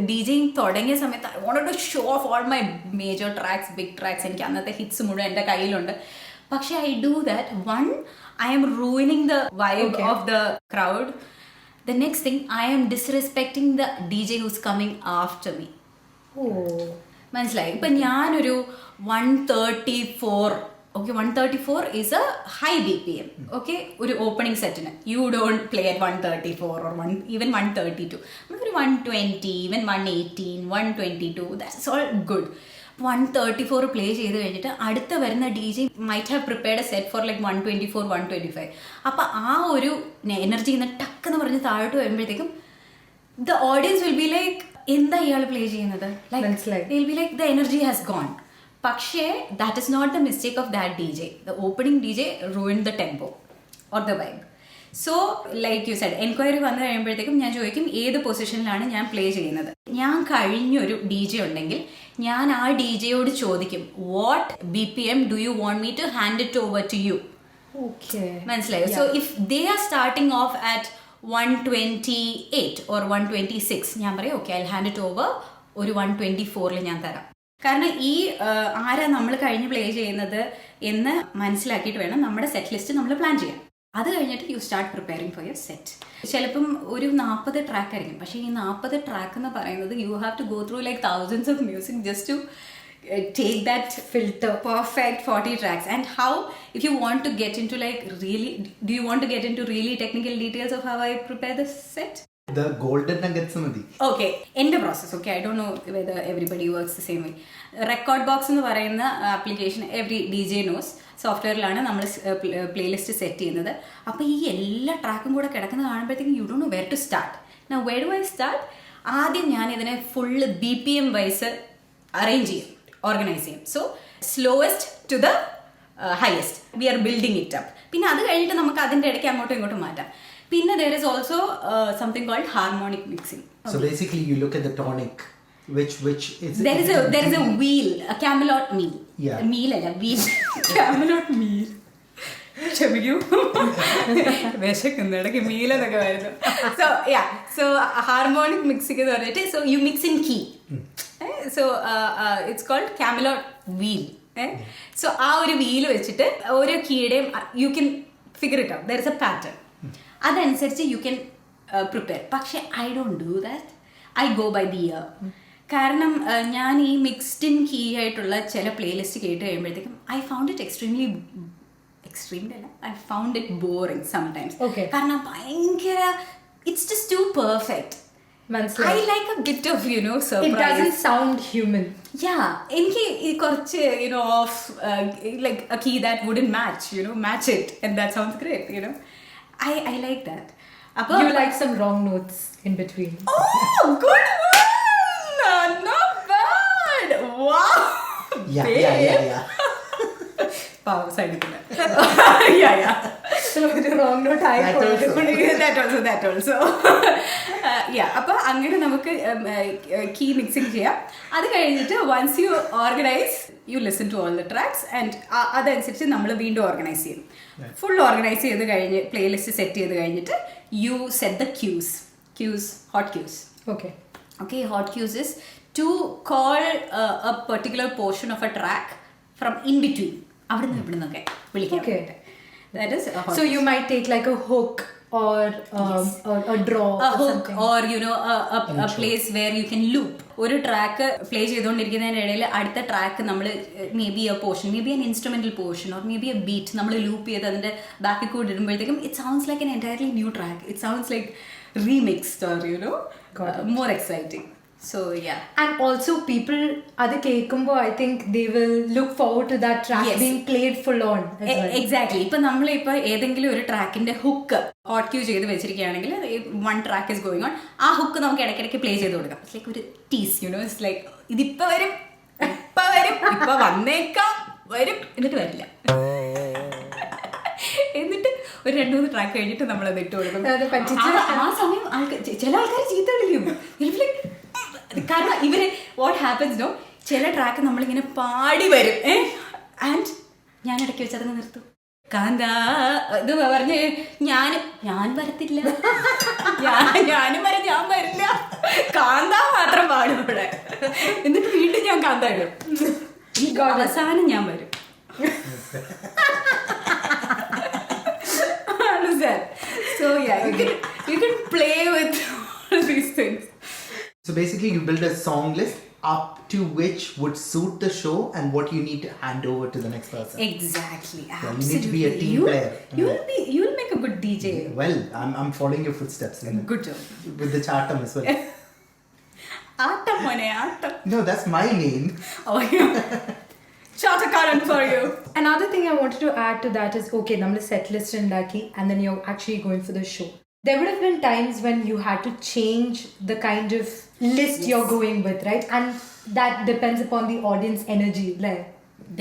DJing തുടങ്ങിയ സമയത്ത് I wanted to show off all my major tracks, big tracks. എനിക്ക് അന്നത്തെ hits മുഴുവൻ എൻ്റെ കയ്യിലുണ്ട്. പക്ഷെ I do that. One, I am ruining the vibe of the crowd. The next thing, I am disrespecting the DJ who's coming after me. മനസ്സിലായി? ഇപ്പം ഞാനൊരു 134, okay, 134 is a high BPM, okay? ഒരു opening സെറ്റിന് you don't play at 134 or even 132. ഒരു 120, even 118, 122, that's all good. 134 play ചെയ്ത് കഴിഞ്ഞിട്ട് അടുത്ത വരുന്ന DJ might have prepared A set for like 124, 125. അപ്പം ആ ഒരു എനർജി ഇന്ന് ടക്കെന്ന് പറഞ്ഞ് താഴോട്ട് വരുമ്പോഴത്തേക്കും the audience will be like എന്താ ഇയാൾ പ്ലേ ചെയ്യുന്നത്, like will be like the energy has gone. പക്ഷേ that is not the mistake of that DJ. The opening DJ ruined the tempo or the vibe. So like you said, enquiry വന്നു കഴിയുമ്പോഴത്തേക്കും ഞാൻ ചോദിക്കും ഏത് പൊസിഷനിലാണ് ഞാൻ play ചെയ്യുന്നത്. ഞാൻ കഴിഞ്ഞൊരു DJ ഉണ്ടെങ്കിൽ ഞാൻ ആ DJയോട് ചോദിക്കും what BPM do you want me to hand it over to you. മനസ്സിലായോ? So if they are starting off at 128 or 126, ഞാൻ പറയും okay I hand it over ഒരു 124 ഞാൻ തരാം. കാരണം ഈ ആരാ നമ്മൾ കഴിഞ്ഞ് പ്ലേ ചെയ്യുന്നത് എന്ന് മനസ്സിലാക്കിയിട്ട് വേണം നമ്മുടെ സെറ്റ് ലിസ്റ്റ് നമ്മൾ പ്ലാൻ ചെയ്യാൻ. അത് കഴിഞ്ഞിട്ട് you start preparing for your set. ചിലപ്പം ഒരു 40 ട്രാക്ക് ആയിരിക്കും. പക്ഷേ ഈ 40 ട്രാക്ക് എന്ന് പറയുന്നത് you have to go through like thousands of music just to take that filter perfect 40 tracks. And how, if you want to get into like really, do you want to get into really technical details of how I prepare the set? The golden nuggets madi. Okay, end the process. Okay, I don't know whether everybody works the same way. Record box എന്ന് പറയുന്ന application every DJ knows. സോഫ്റ്റ്വെയറിലാണ് നമ്മൾ playlist set ചെയ്യുന്നത്. അപ്പോൾ ഈ എല്ലാ ട്രാക്കും കൂടെ കിടക്കുന്നത് കാണുമ്പോഴത്തേക്കും you don't know where to start. Now where do I start? ആദ്യം ഞാൻ ഇതിനെ ഫുള്ള് BPM വൈസ് അറേഞ്ച് ചെയ്യും, ഓർഗനൈസ് ചെയ്യും. So slowest to the highest we are building it up. പിന്നെ അത് കഴിഞ്ഞിട്ട് നമുക്ക് അതിൻ്റെ ഇടയ്ക്ക് അങ്ങോട്ടും ഇങ്ങോട്ടും മാറ്റാം. പിന്നെ there is also something called harmonic mixing. So basically you look at the tonic, which is there is a wheel, a Camelot meal. Yeah. Meal alla wheel. Camelot meal. ക്ഷമിക്കൂ, വിശക്കുന്നിടയ്ക്ക് മീൽ എന്നൊക്കെ വരുന്നു. സോ ഹാർമോണിക് മിക്സിംഗ് എന്ന് പറഞ്ഞിട്ട് so you mix in key. So it's called Camelot wheel. So ആ ഒരു wheel വെച്ചിട്ട് ഓരോ കീയുടെയും you can figure it out. There is a pattern. അതനുസരിച്ച് യു ക്യാൻ പ്രിപ്പയർ. പക്ഷെ I don't do that. I go by the ear. കാരണം ഞാൻ ഈ മിക്സ്ഡ് ഇൻ കീ ആയിട്ടുള്ള ചില പ്ലേലിസ്റ്റ് കേട്ട് കഴിയുമ്പോഴത്തേക്കും I found it I found it boring sometimes. കാരണം ഭയങ്കര it's just too perfect. I like a bit of, surprise. It doesn't sound human. Yeah, എനിക്ക് ഈ കുറച്ച് off like a key that wouldn't match, match it, and that sounds great. I like that. You like some wrong notes in between. Oh, good one! Not bad! Wow! Yeah. Power side. Yeah. So the wrong note I that also. Yeah, അപ്പോൾ അങ്ങനെ നമുക്ക് key mixing ചെയ്യാം. അത് കഴിഞ്ഞിട്ട് once you organize, you listen to all the tracks and അതനുസരിച്ച് നമ്മൾ വീണ്ടും organise ചെയ്യും. ഫുൾ ഓർഗനൈസ് ചെയ്ത് കഴിഞ്ഞ് പ്ലേലിസ്റ്റ് സെറ്റ് ചെയ്ത് കഴിഞ്ഞിട്ട് you set the cues, hot cues. Okay, hot cues is to call a particular portion of a track from in between. അവിടെ നിന്നൊക്കെ വിളിക്കാം. That is a hot so you might take like a hook or a draw a hook or a place where you can loop. ഒരു track play ചെയ്തുകൊണ്ടിരിക്കുന്നതിൻ്റെ ഇടയിൽ അടുത്ത track നമ്മൾ may be A portion, may be an instrumental portion or maybe a beat നമ്മൾ loop ചെയ്ത് അതിൻ്റെ ബാക്കിൽ കൂടെ ഇടുമ്പോഴത്തേക്കും it sounds like an entirely new track. It sounds like remixed or more exciting. So yeah, and also people adu kekkumbo I think they will look forward to that track being played full on as well. Exactly. ഇപ്പൊ നമ്മൾ ഇപ്പൊ ഏതെങ്കിലും ഒരു ട്രാക്കിന്റെ hook hot Q ചെയ്ത് വെച്ചിരിക്കുകയാണെങ്കിൽ one track is going on, ആ hook നമുക്ക് ഇടയ്ക്കിടയ്ക്ക് play ചെയ്ത് കൊടുക്കാം. It's like ഒരു ടീസ്, it's like ഇതിപ്പോ വരും ഇപ്പൊ വന്നേക്കാം വരും എന്നിട്ട് വരില്ല, എന്നിട്ട് ഒരു 2-3 ട്രാക്ക് കഴിഞ്ഞിട്ട് നമ്മൾ അത് ഇട്ട് കൊടുക്കും. ആ സമയം ചില ആൾക്കാർ ചീത്ത വിളിക്കും. കാരണം ഇവര് വാട്ട് ഹാപ്പൻസ് നോ, ചില ട്രാക്ക് നമ്മളിങ്ങനെ പാടി വരും ആൻഡ് ഞാൻ ഇടയ്ക്ക് വെച്ച് അതങ്ങ് നിർത്തും. കാന്ത ഇത് പറഞ്ഞ് ഞാൻ വരത്തില്ല, ഞാനും വരെ ഞാൻ വരില്ല, കാന്ത മാത്രം പാടും ഇവിടെ, എന്നിട്ട് വീണ്ടും ഞാൻ കാന്ത ഇടും, അവസാനം ഞാൻ വരും. So yeah, you can play with all these things. So basically you build a song list up to which would suit the show and what you need to hand over to the next person. Exactly. Yeah, you need to be a team player. You'll make a good DJ. Well, I'm following your footsteps. Good job. With the chartam as well. Aatam mone, aatam. No, that's my name. Oh yeah. Attakkari for you. Another thing I wanted to add to that is, okay, nammal set list undaki and then you're actually going for the show. There would have been times when you had to change the kind of list you're going with, right? And that depends upon the audience energy. Like,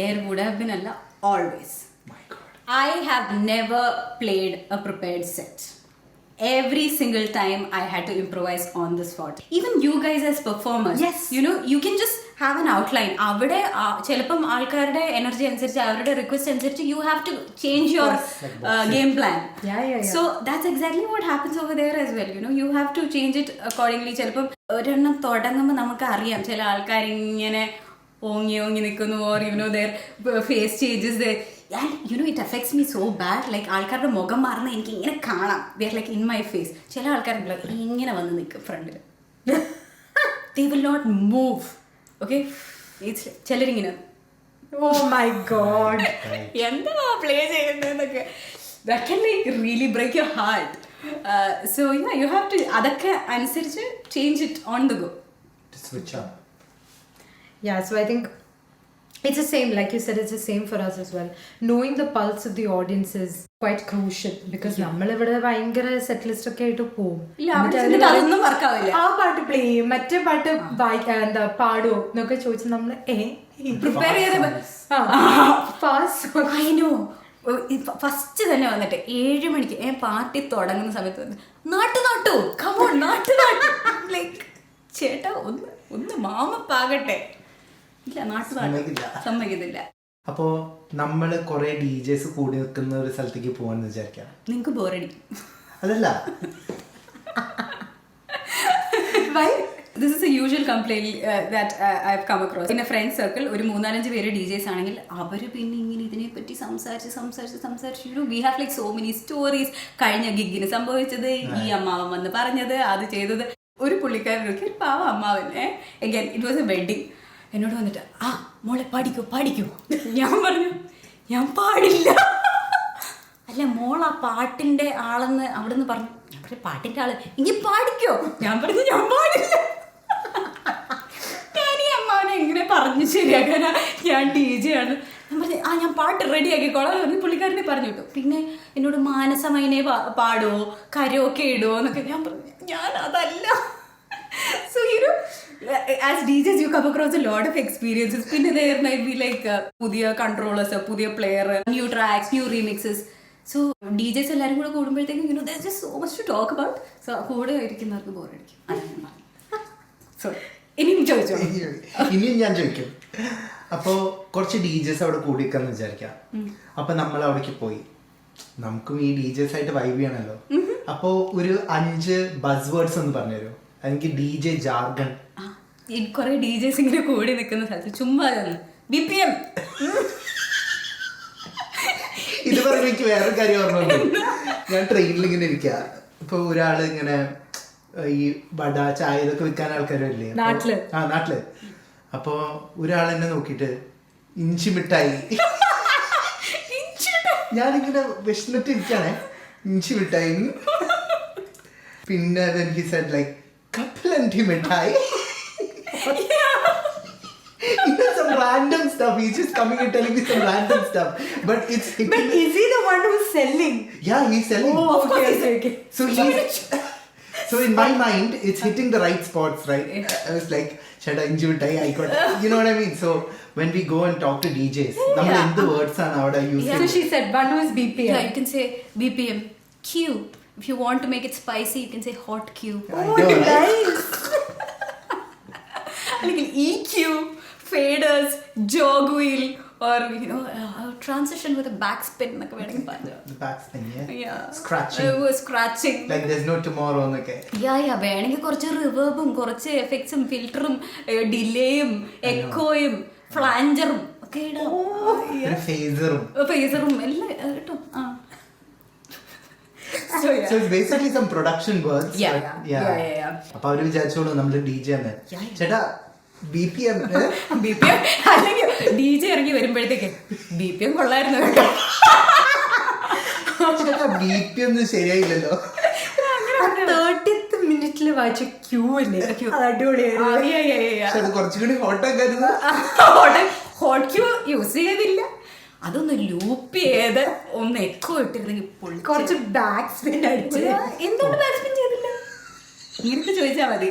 there would have been always. My God. I have never played a prepared set. Every single time I had to improvise on the spot. Even you guys as performers, yes, you can just have an outline. അവിടെ ചിലപ്പം ആൾക്കാരുടെ energy അനുസരിച്ച് അവരുടെ request അനുസരിച്ച് you have to change your game plan. Yeah. So that's exactly what happens over there as well. You have to change it accordingly. ചിലപ്പം ഒരെണ്ണം തുടങ്ങുമ്പോൾ നമുക്ക് അറിയാം ചില ആൾക്കാർ ഇങ്ങനെ ഓങ്ങി നിൽക്കുന്നു, or their face changes there. And it affects me so bad. Like ആൾക്കാരുടെ മുഖം മാറുന്ന എനിക്ക് ഇങ്ങനെ കാണാം. They are like in my face. ചില ആൾക്കാർ ഇങ്ങനെ വന്ന് നിൽക്കും ഫ്രണ്ടിൽ. They will not move. Okay? It's ചിലരിങ്ങനെ oh my God. എന്താ play ചെയ്യുന്നതെന്നൊക്കെ. That can really break your heart. So yeah, you have to അതൊക്കെ അനുസരിച്ച് change it on the go. To switch up. Yeah, so I think it's the same, like you said, it's the same for us as well. Knowing the pulse of the audience is quite crucial because നമ്മൾ ഇവിടെ ഭയങ്കര set list ഒക്കെ ആയിട്ട് പോകും. അതൊന്നും വർക്കാവില്ല. ആ പാട്ട് play ചെയ്യും, മറ്റേ പാട്ട് എന്താ പാടുമോ എന്നൊക്കെ ചോദിച്ചാൽ നമ്മൾ പ്രിപ്പയർ ചെയ്ത് ഫസ്റ്റ് തന്നെ വന്നിട്ട് 7 മണിക്ക് പാർട്ടി തുടങ്ങുന്ന സമയത്ത് നാട്ടു കമോൺ നാട്ടു ലൈക്ക് ചേട്ടാ ഒന്ന് മാമപ്പാകട്ടെ. ഇല്ല, സമ്മതിക്കത്തില്ല. അപ്പോ നമ്മള് കുറെ DJs കൂടി നിൽക്കുന്ന ഒരു സ്ഥലത്തേക്ക് പോവാന്ന് വിചാരിക്കാം. നിങ്ങക്ക് ബോറടി അതല്ല. Why? This is a usual complaint that I've come across. In a friend circle, ഒരു 3-4 പേര് DJs ആണെങ്കിൽ അവര് പിന്നെ ഇങ്ങനെ ഇതിനെപ്പറ്റി സംസാരിച്ച് we have like so many stories. കഴിഞ്ഞ ഗിഗിന് സംഭവിച്ചത്, ഈ അമ്മാവൻ വന്ന് പറഞ്ഞത്, അത് ചെയ്തത്. ഒരു പുള്ളിക്കാരനൊക്കെ ഒരു പാവ അമ്മാവൻ again it was a wedding. എന്നോട് വന്നിട്ട് മോളെ പാടിക്കോ. ഞാൻ പറഞ്ഞു ഞാൻ പാടില്ല. അല്ല മോൾ ആ പാട്ടിന്റെ ആളെന്ന് അവിടുന്ന് പറഞ്ഞു. ഞാൻ പറഞ്ഞു പാട്ടിന്റെ ആള് ഇനി പാടിക്കോ? ഞാൻ പറഞ്ഞു ഞാൻ പാടില്ല. ഞാൻ ഈ അമ്മാവനെ എങ്ങനെ പറഞ്ഞു ശരിയാക്കാനാ, ഞാൻ DJ ആണ്. ഞാൻ പറഞ്ഞു ഞാൻ പാട്ട് റെഡി ആക്കിക്കോളാം എന്ന് പുള്ളിക്കാരനെ പറഞ്ഞു വിട്ടു. പിന്നെ എന്നോട് മാനസമൈനെ പാടുവോ കരോക്കെ ഇടുവോ എന്നൊക്കെ. ഞാൻ പറഞ്ഞു ഞാൻ അതല്ല. So as DJs you come across a lot of experiences. പിന്നെ there might be like പുതിയ controllers, പുതിയ player, new tracks, new remixes. So DJs എല്ലാവരും കൂടെ കൂടുമ്പോഴത്തേക്കും there's just so much to talk about. So കൂടെ ഇരിക്കുന്നവർക്ക് ബോറടിക്കും. So ഇനിയും ചോദിച്ചോ. ഇനിയും ഞാൻ ചോദിക്കും. അപ്പോ കുറച്ച് DJs അവിടെ കൂടിക്കാന്ന് വിചാരിക്കാം. അപ്പൊ നമ്മൾ അവിടേക്ക് പോയി, നമുക്കും ഈ DJs ആയിട്ട് വൈബ് ചെയ്യണല്ലോ. അപ്പോ ഒരു 5 ബസ്വേർഡ്സ് ഒന്ന് പറഞ്ഞുതരോ? എനിക്ക് DJ ജാർഗൺ. കുറെ DJs ഇങ്ങനെ കൂടി നിൽക്കുന്ന സ്ഥലത്ത് ചുമ്മാ BPM. ഇത് പറഞ്ഞ എനിക്ക് വേറെ കാര്യം ഓർമ്മ. ഞാൻ ട്രെയിനിൽ ഇങ്ങനെ ഇരിക്കുക. ഇപ്പൊ ഒരാള് ഇങ്ങനെ ഈ വട ചായ ഇതൊക്കെ വിൽക്കാൻ ആൾക്കാരല്ലേ നാട്ടില്. അപ്പൊ ഒരാൾ എന്നെ നോക്കിട്ട് ഇഞ്ചി മിഠായി, ഞാനിങ്ങനെ വിഷമിട്ട് ഇരിക്കാണേ, ഇഞ്ചി മിഠായി. പിന്നെ he said like കപ്പലണ്ടി മിഠായി. Some random stuff. He's just coming and telling me some random stuff. But it's hitting. But is he the one who's selling? Yeah, he's selling. Oh, okay. So in my mind, it's hitting the right spots, right? I was like, "Shada injury, I got." You know what I mean? So when we go and talk to DJs, number in the words are now using. So she said one was BPM. Yeah, you can say BPM. Q. If you want to make it spicy, you can say hot Q. Oh, nice. Like EQ, faders, jog wheel, or transition with a backspin. The backspin, yeah. Scratching. Scratching. Like there's no tomorrow on the cake. Yeah. വേണമെങ്കിൽ കുറച്ച് റിവേർബും കുറച്ച് എഫക്ട്സും ഫിൽറ്ററും ഡിലേയും എക്കോയും ഫ്ലാഞ്ചറും ഒക്കെ ഇടാം. ഫേസറും എല്ലാം കിട്ടും. So it's basically some production words. Yeah. അപ്പൊ അവര് വിചാരിച്ചോളൂ നമ്മള് DJ ആണ്. ചേട്ടാ BPM അല്ലെങ്കിൽ DJ ഇറങ്ങി വരുമ്പോഴത്തേക്ക് BPM കൊള്ളായിരുന്നു കേട്ടോ. BPM ശരിയായില്ലല്ലോ. 30th മിനിറ്റിൽ വായിച്ച ക്യൂ അല്ലേ, അടിപൊളിയായിരുന്നു. അത് കുറച്ചുകൂടി ഹോട്ടാക്കായിരുന്നു. ഹോട്ട് ക്യൂ യൂസ് ചെയ്തില്ല, അതൊന്ന് ലൂപ്പ് ചെയ്ത് ഒന്ന് എക്കോ ഇട്ടിരുന്നെങ്കിൽ കുറച്ച് ബാക്ക് സ്പിൻ അടിച്ച്. എന്തുകൊണ്ട് ബാക്ക് സ്പിൻ ചെയ്തില്ല ഇങ്ങനത്തെ ചോദിച്ചാൽ മതി.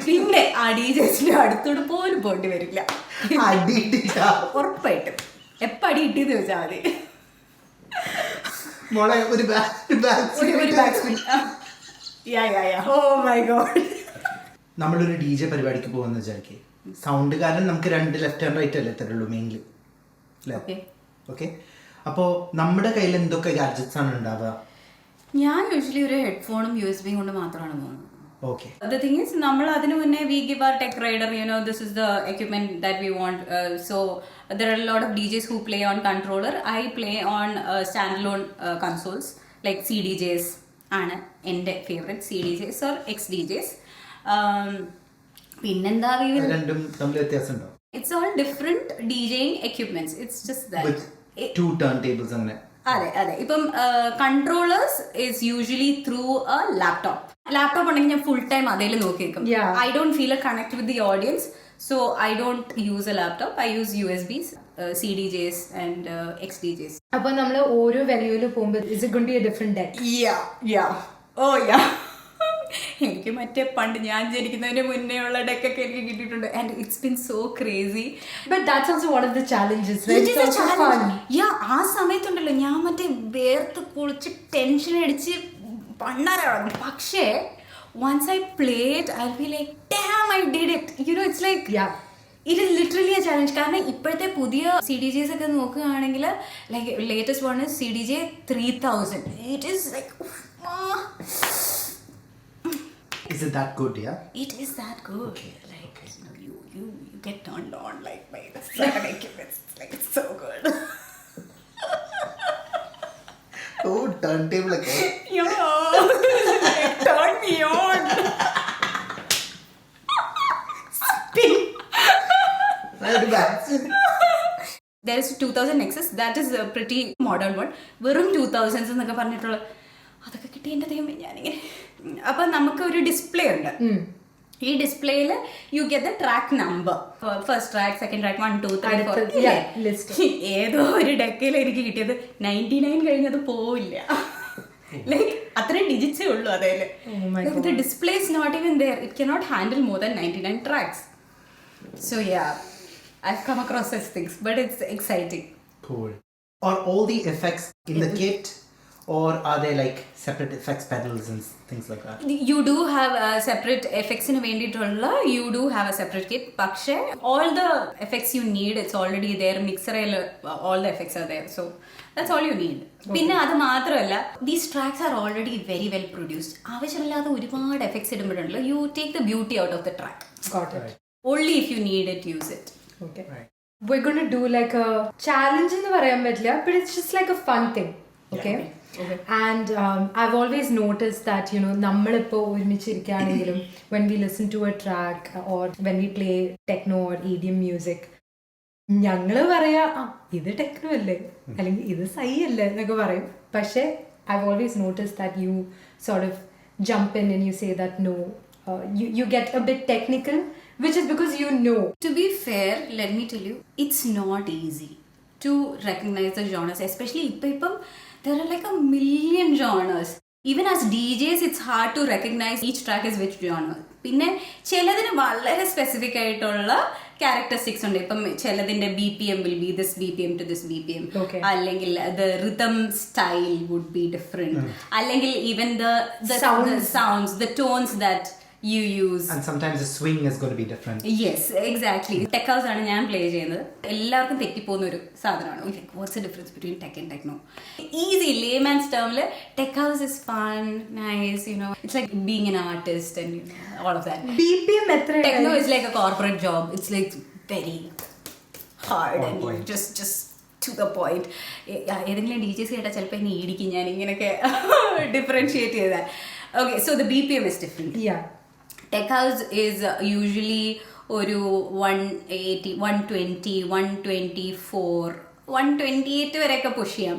പിന്നെ ആ DJസിന്റെ അടുത്തോട് പോലും പോണ്ടി വരില്ല, ഉറപ്പായിട്ടും. എപ്പ അടി കിട്ടിയെന്ന് ചോദിച്ചാൽ മതി. ഒരു back spin. Oh my god. നമ്മളൊരു DJ പരിപാടിക്ക് പോകുന്ന വിചാരിക്കേ, സൗണ്ട് കാരണം നമുക്ക് 2 ലെഫ്റ്റ് ആൻഡ് റൈറ്റ് അല്ലേ തരുള്ളൂ മെയിൻലി അല്ലേ? ഓക്കെ. അപ്പോൾ നമ്മുടെ കയ്യിൽ എന്തൊക്കെ ഗാഡ്ജറ്റ്സ് ആണ് ഉണ്ടാവുക? ഞാൻ യൂഷ്വലി ഒരു ഹെഡ്ഫോണും USB കൊണ്ട് മാത്രമാണ് പോകുന്നത്. Okay. The thing is, നമ്മൾ അതിനു മുന്നേ we give our tech rider, this is the equipment that we want. So there are a lot of DJs who play on controller. I play on standalone consoles like CDJs ആണ് എൻ്റെ favourite, CDJs or XDJs. പിന്നെന്താ, രണ്ടും തമ്മിൽ വ്യത്യാസമുണ്ടോ? It's all different DJing equipments. It's just that. With 2 turntables അങ്ങനെ. അതെ. ഇപ്പം controllers is usually through a laptop ഉണ്ടെങ്കിൽ ഞാൻ ഫുൾ ടൈം അതേല് നോക്കി നിൽക്കും. I don't feel a connect with the audience, so I don't use a laptop. I use USBs, CDJs and XDJs. അപ്പൊ നമ്മൾ ഓരോ വെന്യൂല് പോകുമ്പോൾ is it going to be a different deck? എനിക്ക് മറ്റേ പണ്ട് ഞാൻ ജനിക്കുന്നതിന് മുന്നേ ഉള്ള ഡെക്കൊക്കെ എനിക്ക് കിട്ടിയിട്ടുണ്ട്. And it's been so crazy. But that's also one of the challenges, right? ആ സമയത്തുണ്ടല്ലോ ഞാൻ മറ്റേ വേർത്ത് കുളിച്ച് ടെൻഷൻ അടിച്ച് പണ്ടാരാണ്. പക്ഷേ once I play it, I'll be like, damn, I did it. It's like, it is literally a challenge. കാരണം ഇപ്പോഴത്തെ പുതിയ CDJs ഒക്കെ നോക്കുകയാണെങ്കിൽ like latest one is CDJ 3000. It is like, Is it that good? Yeah. It is that good. Okay. Like you get turned on like by the certain equipment. Like it's so good. Oh, turntable again. Turn me on. Spin. There is 2000 Nexus, that is a pretty modern one. വെറും 2000s എന്നൊക്കെ പറഞ്ഞിട്ടുള്ള അതൊക്കെ കിട്ടി എൻ്റെ ദൈവമേ ഞാനിങ്ങനെ. അപ്പം നമുക്ക് ഒരു ഡിസ്പ്ലേ ഉണ്ട്. ഈ ഡിസ്പ്ലേയിൽ you get the track number, first track, second track, 1 2 3 4. ഏതോ ഒരു ഡെക്കയിൽ എനിക്ക് കിട്ടിയത് 99 കഴിഞ്ഞത് പോവില്ല. ലൈക്ക് അത്രയും ഡിജിറ്റ്സേ ഉള്ളൂ അതേല്. The display is not even there. It cannot handle more than 99 tracks. So yeah, I've come across such things, but it's exciting. Cool. Are all the effects in the kit, or are they like separate effects pedals and things like that? You do have a separate effects in venditulla. You do have a separate kit. Pakshe, all the effects you need, it's already there. Mixer, all the effects are there. So that's all you need. Pinna adu maatralla, these tracks are already very well produced. Avashamillatha orupaad effects idumbodulla. You take the beauty out of the track. Got it. Right. Only if you need it, use it. Okay. Right. We're going to do like a challenge in the Varayam, but it's just like a fun thing. Okay. Yeah. Okay. And I've always noticed that, you know, when we listen to a track or when we play techno or EDM music, ഞങ്ങള് പറയാ ഇത് techno അല്ലേ അല്ലെങ്കിൽ ഇത് സൈ അല്ലേ എന്നൊക്കെ പറയും. പക്ഷേ I've always noticed that you sort of jump in and you say that no, you get a bit technical, which is because you know. To be fair, let me tell you, it's not easy to recognize the genres, especially ippam there are like a million genres. Even as DJs, it's hard to recognize each track is which genre. പിന്നെ ചിലതിന് വളരെ specific ആയിട്ടുള്ള characteristics ഉണ്ട്. ഇപ്പം ചിലതിന്റെ BPM will be this BPM to this BPM. അല്ലെങ്കിൽ the rhythm style would be different. അല്ലെങ്കിൽ even the sounds, the tones that you use. And sometimes the swing is going to be different. Yes, exactly. Tech house ആണ് ഞാൻ play ചെയ്യുന്നത്. എല്ലാവർക്കും തെറ്റിപ്പോകുന്ന ഒരു സാധനമാണ്. What's the difference between tech and techno? Easy layman's term, tech house is fun, nice, you know. It's like being an artist and you know, all of that. BPM എത്ര? Techno is like a corporate job. It's like very hard and just to the point. ഏതെങ്കിലും DJs കേട്ടാൽ ചിലപ്പോൾ എന്നെ ഇടിക്കും ഞാൻ ഇങ്ങനെയൊക്കെ differentiate ചെയ്താൽ. Okay, so the BPM is different. Yeah. Tech house is usually oru 180, 120, 124, 128 vareka push cheyam.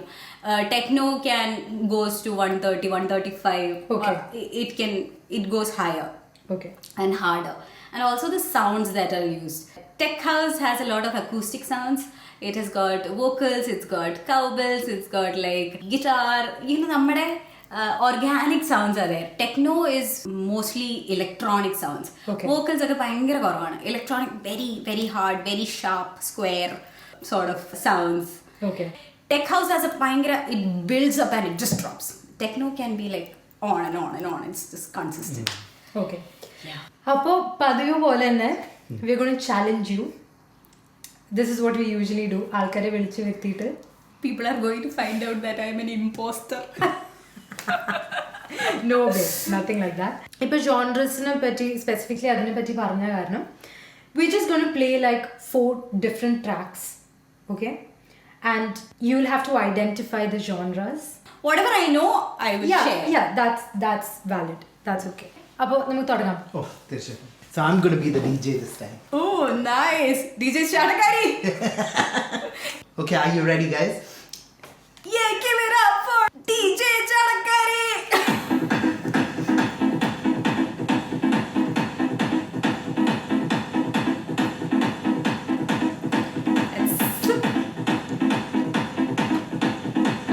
Techno can goes to 130, 135. Okay. It goes higher. Okay. And harder. And also the sounds that are used. Tech house has a lot of acoustic sounds. It has got vocals, it's got cowbells, it's got like guitar. You know, nammade organic sounds are there. Techno is mostly electronic sounds. Okay. Vocals are bhayangara korvana. Electronic, very very hard, very sharp, square sort of sounds. Okay. Tech house has a bhayangara, it builds up and it just drops. Techno can be like on and on and on. It's just consistent. Okay. Yeah. അപ്പോൾ പതിവ് പോലെ തന്നെ we're going to challenge you. This is what we usually do. ആൾക്കാരെ വിളിച്ച് വരുത്തിയിട്ട് People are going to find out that I am an imposter. No way, nothing like that. ഇപ്പോൾ ജോൺറസിനെ പറ്റി specifically അതിനെ പറ്റി പറഞ്ഞ കാരണം we just going to play like 4 different tracks, okay, and you'll have to identify the genres. Whatever I know, I will share. Yeah, that's valid. That's okay. അപ്പോൾ നമുക്ക് തുടങ്ങാം. Oh, തീർച്ചയായും. So I'm going to be the DJ this time. Oh, nice. DJ Attakkari. Okay, are you ready, guys? Yeah, give it up for DJ Attakkari.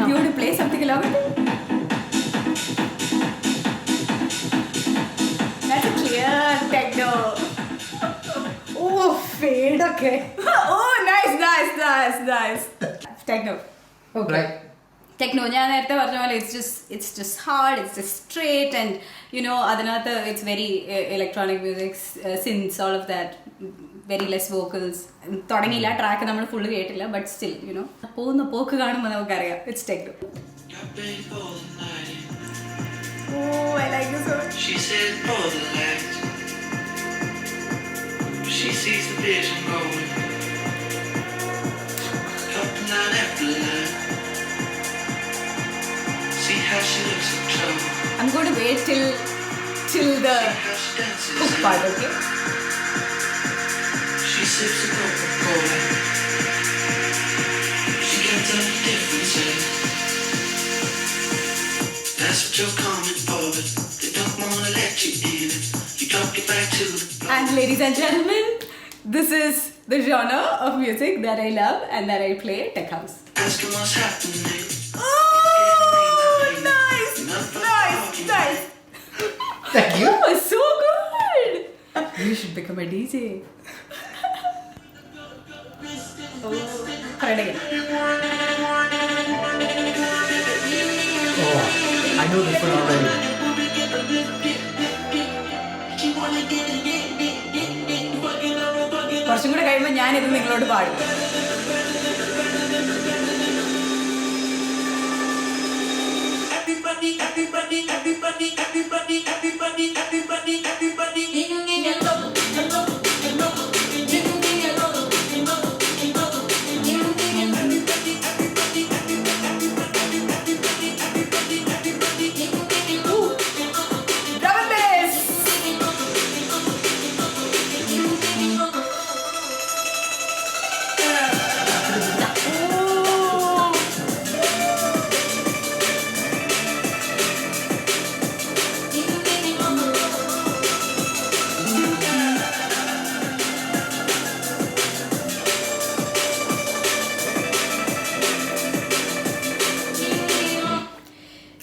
You want to play something along with it? That's a clear techno. Oh, fade, okay. Oh, nice. Techno. Okay. Right. Techno, ഞാൻ നേരത്തെ പറഞ്ഞ പോലെ it's just hard, it's just straight, and you know അതിനകത്ത് it's very electronic music, synths, all of that, very less vocals. തുടങ്ങിയില്ല, track നമ്മൾ full കേട്ടില്ല, but still, you know, പോകുന്ന പോക്ക് കാണുമ്പോൾ നമുക്കറിയാം it's techno. Oh, I like this one. She says pull the lights. She sees the vision going. Up and down after line. See how she looks in trouble. I'm going to wait till the See how she dances. hook part, okay? She sips a Coca-Cola. That's what you're coming for, but they don't wanna let you in. You don't get back to the floor. And ladies and gentlemen, this is the genre of music that I love and that I play, tech house. Ask them what's happening. Oh, nice! Nice! Thank you. That was so good! You should become a DJ. Try it again. Oh, I know this one already. കുറച്ചും കൂടെ കഴിയുമ്പോൾ ഞാനിത് നിങ്ങളോട് പാടും.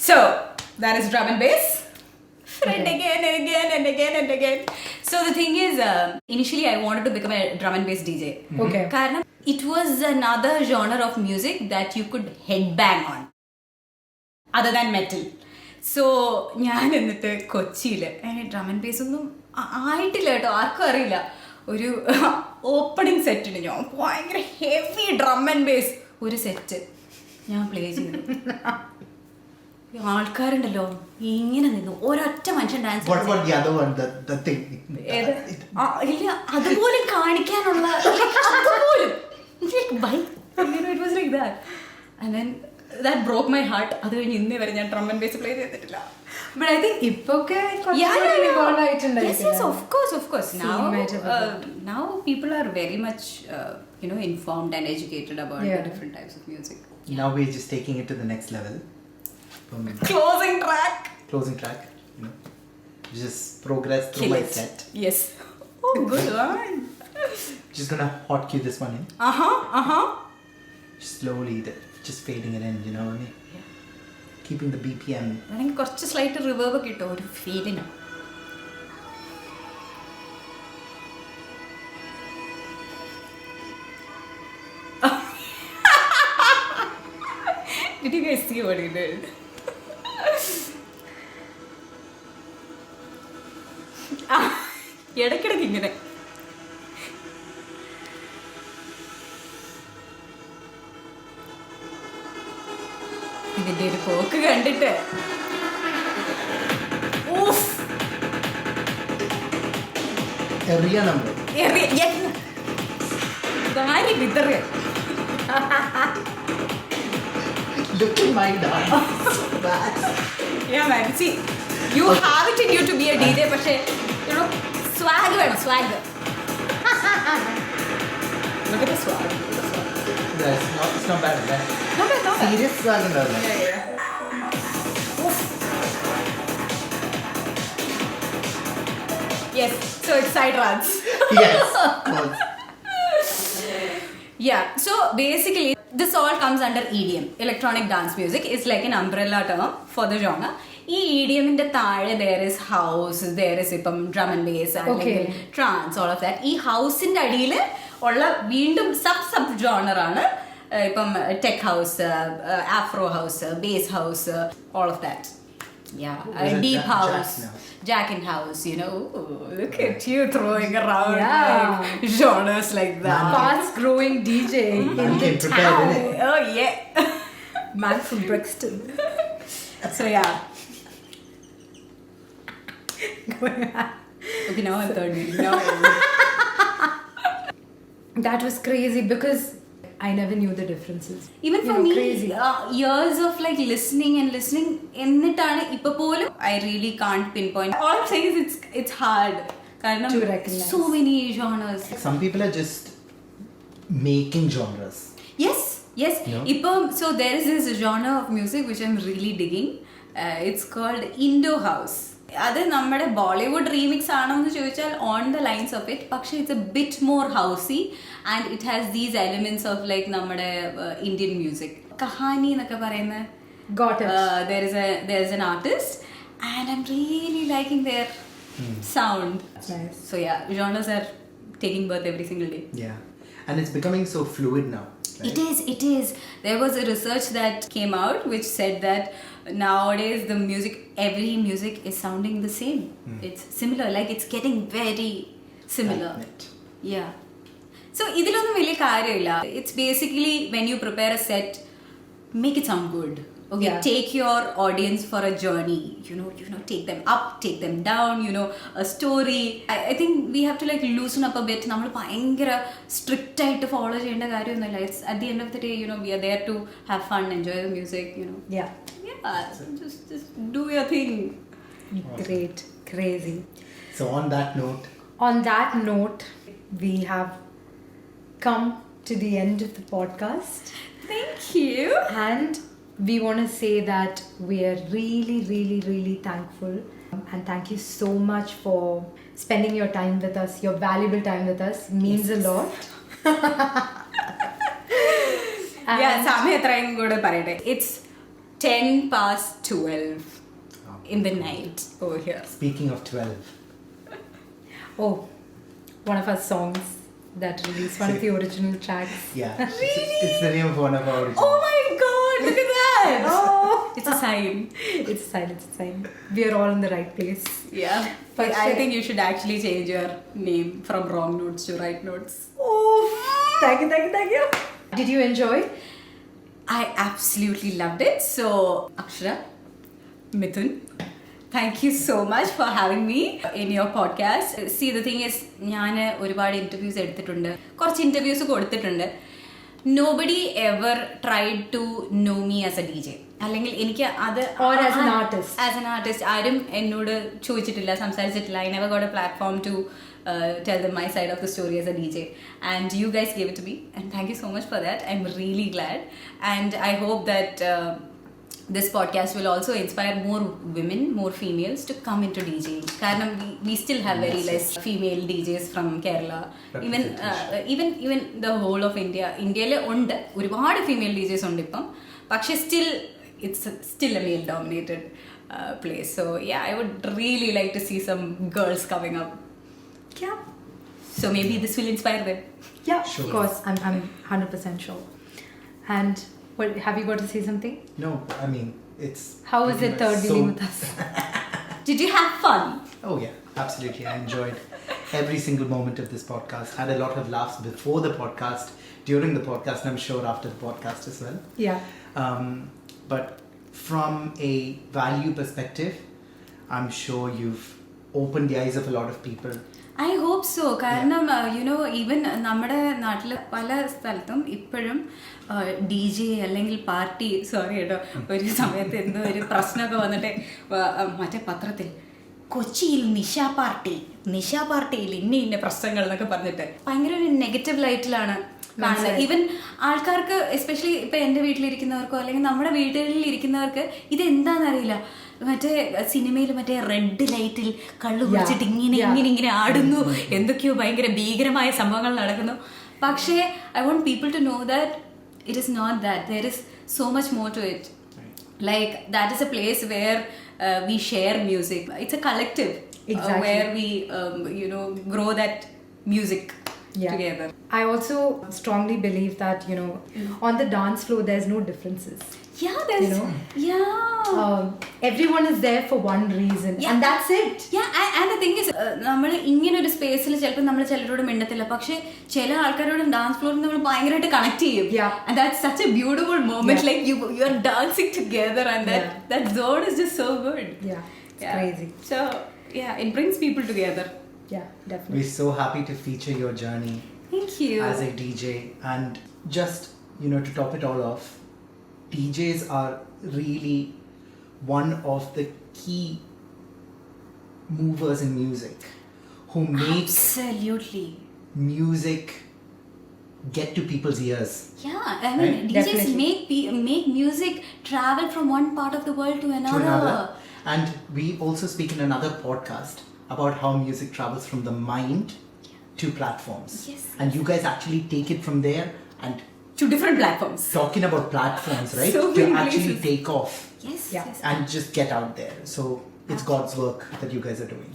So, that is drum and bass. And again and again and again and again. So the thing is, initially I wanted to become a drum and bass DJ. Okay. Karna, it was another genre of music that you could headbang on, other than metal. So, ഞാൻ എന്നിട്ട് കൊച്ചിയിൽ drum and base ഒന്നും ആയിട്ടില്ല കേട്ടോ, ആർക്കും അറിയില്ല. ഒരു opening സെറ്റിന് ഞാൻ ഭയങ്കര ഹെവി ഡ്രം ആൻഡ് ബേസ് ഒരു സെറ്റ് ഞാൻ പ്ലേ ചെയ്തു. ആൾക്കാരുണ്ടല്ലോ ഇങ്ങനെ നിന്നു, ഒരൊറ്റ മനുഷ്യൻ dance What about the other one, the thing? ഇല്ല, അതുപോലും കാണിക്കാനുള്ള അതുപോലും it was like that. And then that broke my heart. അത് കഴിഞ്ഞ് ഇന്നേ വരെ ഞാൻ ഡ്രം ആൻഡ് ബേസ് പ്ലേ ചെയ്തിട്ടില്ല. But I think ഇപ്പൊക്കെ evolve ആയിട്ടുണ്ടായിരിക്കും. Yes, of course. Now people are very much informed and educated about the different types of music. Now we're just taking it to the next level. Closing track. Just progress through Kill my it. set. Yes. Oh, good one. Just gonna hotkey this one in. Just slowly, just fading it in, you know what I mean? Yeah. Keeping the BPM. വേണമെങ്കിൽ കുറച്ച് slight reverb കിട്ടും ഒരു ഫീലിന്. Did you guys see what he did? ഇടയ്ക്കിടയ്ക്ക് ഇങ്ങനെ ഇതിന്റെ ഒരു പോക്ക് കണ്ടിട്ട് Area number. Dari വിതറ്. Look at my dance. Yeah, man. See, you have it in you to be a DJ, പക്ഷേ swag വേണം, swag. Look at the swag. It's not bad, right? Not bad. Serious swag ഉണ്ടാവില്ല. Yeah. Yes, so it's side runs. Yes, of course. Yeah, so basically this all comes under EDM, electronic dance music. It's like an umbrella term for the genre. ഈ EDM-ന്റെ താഴെ there is house, there is ഇപ്പം drum and bass, അല്ലെങ്കിൽ trance, all of that. ഈ ഹൗസിന്റെ അടിയിൽ ഉള്ള വീണ്ടും sub genre ആണ് ഇപ്പം tech house, Afro house, base house, all of that. Yeah, deep house, Jackin house, look at you throwing around like genres like that. Fast growing DJ in the town. Oh yeah. Man from Brixton. So yeah. Okay, now I'm third. That was crazy because I never knew the differences. Even for me, crazy. Years of like listening, എന്നിട്ടാണ് ഇപ്പൊ പോലും I really can't pinpoint. All I'm saying is it's hard. കാരണം To recognize. So many genres. Some people are just making genres. Yes. No? So there is this genre of music which I'm really digging. It's called Indo House. അത് നമ്മുടെ Bollywood remix ആണോ എന്ന് ചോദിച്ചാൽ on the lines of it, പക്ഷേ it's a bit more housey and it has these elements of like നമ്മുടെ Indian music. Kahani എന്നൊക്കെ പറയുന്ന there is an artist and I'm really liking their sound. Nice. So yeah, genres are taking birth every single day. Yeah, and it's becoming so fluid now. Right? It is. There was a research that came out which said that nowadays every music is sounding the same. It's similar, like it's getting very similar. Right. Yeah. So ഇതിലൊന്നും വലിയ കാര്യമില്ല. It's basically when you prepare a set, make it sound good. Okay, Yeah. take your audience for a journey. You know, take them up, take them down. A story. I think we have to like loosen up a bit. നമ്മൾ ഭയങ്കര strict ആയിട്ട് follow ചെയ്യേണ്ട കാര്യമൊന്നുമില്ല. It's at the end of the day, we are there to have fun, enjoy the music. Yeah. Yeah, just do your thing. Great. Crazy. So on that note, we have come to the end of the podcast. Thank you. And we want to say that we are really, really, really thankful. And thank you so much for spending your time with us, your valuable time with us. Means a lot. Yeah, സമയം എത്രയും കൂടെ പറയട്ടെ. It's 12:10 in the night over here. speaking of 12, Oh, one of our songs that released, one of the original tracks. yeah, it's the name of one of our original. Oh my god, look at that. Oh, It's a sign. it's a sign, it's a sign. We are all in the right place. Yeah. But I think you should actually change your name from WrongNotes to WriteNotes. Oh, thank you. Did you enjoy? I absolutely loved it. So, Akshara, Mithun, thank you so much for having me in your podcast. See, the thing is, ഞാൻ ഒരുപാട് interviews എടുത്തിട്ടുണ്ട്, കുറച്ച് interviews കൊടുത്തിട്ടുണ്ട്. Nobody ever tried to know me as a DJ. അല്ലെങ്കിൽ എനിക്ക് അത് Or as an artist. As an artist, ആരും എന്നോട് ചോദിച്ചിട്ടില്ല, സംസാരിച്ചിട്ടില്ല. I never got a platform to tell them my side of the story as a DJ. And you guys gave it to me. And thank you so much for that. I'm really glad. And I hope that this podcast will also inspire more women, more females to come into DJing. Because we still have very less female DJs from Kerala. Even the whole of India. India ഉണ്ട് ഒരുപാട് female DJs ഉണ്ട് ഇപ്പം. പക്ഷേ it's still a male dominated place. So yeah, I would really like to see some girls coming up. Yeah. So maybe this will inspire them. Yeah, Sure. of course. I'm 100% sure. And well, have you got to say something? No, I mean, it's How was pretty it third much dealing with us? Did you have fun? Oh yeah, absolutely. I enjoyed every single moment of this podcast. Had a lot of laughs before the podcast, during the podcast, and I'm sure after the podcast as well. Yeah. But from a value perspective, I'm sure you've opened the eyes of a lot of people. I hope so. കാരണം even നമ്മുടെ നാട്ടിൽ പല സ്ഥലത്തും ഇപ്പോഴും DJ അല്ലെങ്കിൽ party, sorry കേട്ടോ, ഒരു സമയത്ത് എന്തോ ഒരു പ്രശ്നമൊക്കെ വന്നിട്ട് മറ്റേ പത്രത്തിൽ കൊച്ചിയിൽ നിശാ പാർട്ടിയിൽ ഇന്ന പ്രശ്നങ്ങൾ എന്നൊക്കെ പറഞ്ഞിട്ട് ഭയങ്കര ഒരു നെഗറ്റീവ് ലൈറ്റിലാണ് കാണുന്നത്. ഈവൻ ആൾക്കാർക്ക്, എസ്പെഷ്യലി ഇപ്പം എൻ്റെ വീട്ടിലിരിക്കുന്നവർക്കോ അല്ലെങ്കിൽ നമ്മുടെ വീടുകളിൽ ഇരിക്കുന്നവർക്ക് ഇതെന്താണെന്നറിയില്ല. മറ്റേ സിനിമയിൽ മറ്റേ റെഡ് ലൈറ്റിൽ കള്ളു കുടിച്ചിട്ട് ഇങ്ങനെ ആടുന്നു, എന്തൊക്കെയോ ഭയങ്കര ഭീകരമായ സംഭവങ്ങൾ നടക്കുന്നു. പക്ഷേ I want people to know that it is not that. There is so much more to it. Like that is a place where we share music. It's a collective. Exactly. Where we grow that music together. I also strongly believe that on the dance floor there's no differences. Yeah, there's everyone is there for one reason, and that's it. Yeah, and the thing is, നമ്മൾ ഇങ്ങനെ ഒരു സ്പേസിൽ ചിലപ്പോൾ നമ്മൾ ചിലരോട് മിണ്ടത്തില്ല, പക്ഷെ ചില ആൾക്കാരോട് ഡാൻസ് ഫ്ലോറിൽ നമ്മൾ ഭയങ്കരമായിട്ട് കണക്ട് ചെയ്യും. And that's such a beautiful moment. Like you are dancing together, and that zone is just so good. It's crazy. So yeah, it brings people together. Yeah, definitely. We're so happy to feature your journey. Thank you. As a DJ, and just to top it all off, DJs are really one of the key movers in music who make Absolutely music get to people's ears. Yeah, I mean, Right? DJs Definitely. make music travel from one part of the world to another. And we also speak in another podcast about how music travels from the mind to platforms. Yes. And you guys actually take it from there and To different platforms. talking about platforms, right? So to many actually places. take off Yes. Yeah. Yes. and just get out there. So it's God's work that you guys are doing.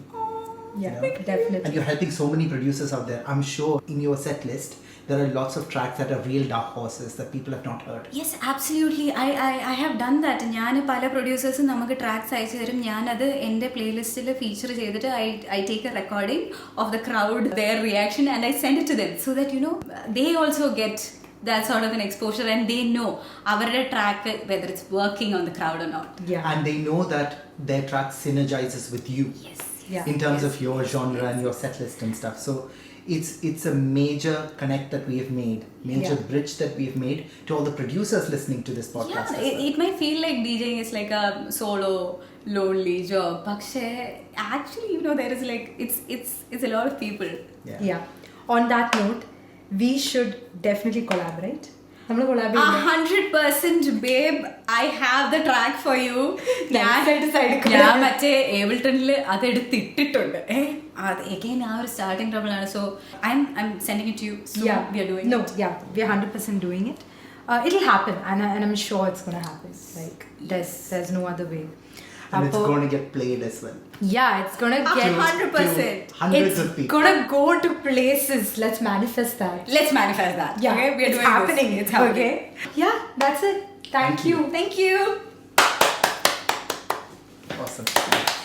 Yeah, You know? definitely. And you're helping so many producers out there. I'm sure in your set list, there are lots of tracks that are real dark horses that people have not heard. Yes, absolutely. I have done that. ഞാൻ പല പ്രൊഡ്യൂസേഴ്സും നമുക്ക് tracks അയച്ചു തരും. ഞാനത് എൻ്റെ പ്ലേലിസ്റ്റിൽ feature ചെയ്തിട്ട് I take a recording of the crowd, their reaction, and I send it to them so that, you know, they also get that sort of an exposure and they know അവരുടെ track whether it's working on the crowd or not. Yeah. And they know that their track synergizes with you. Yes. Yeah. In terms of your genre and your set list and stuff. So it's a major connect that we have made, major bridge that we have made to all the producers listening to this podcast. Yeah, as well. it might feel like DJing is like a solo, lonely job. പക്ഷേ actually, you know, there is like it's a lot of people. Yeah. On that note, we should definitely collaborate. നമ്മൾ collaborate 100% babe, I have the track for you. Side ഞാൻ മറ്റേ ഏബിൾട്ടണിൽ അത് എടുത്തിട്ടിട്ടുണ്ട്. അത് again ആ ഒരു starting trouble ആണ്. So I'm sending it to you. So we are doing it. Yeah, we're 100% doing it. It'll happen, and I'm sure it's gonna happen. Like there's no other way. And it's going to get played as well. Yeah, it's gonna get 100%. Hundreds it's of people. gonna go to places. Let's manifest that. Let's manifest that. Yeah, Okay, we are it's doing happening. this. It's happening. Okay. Yeah, that's it. Thank you. Thank you. Awesome.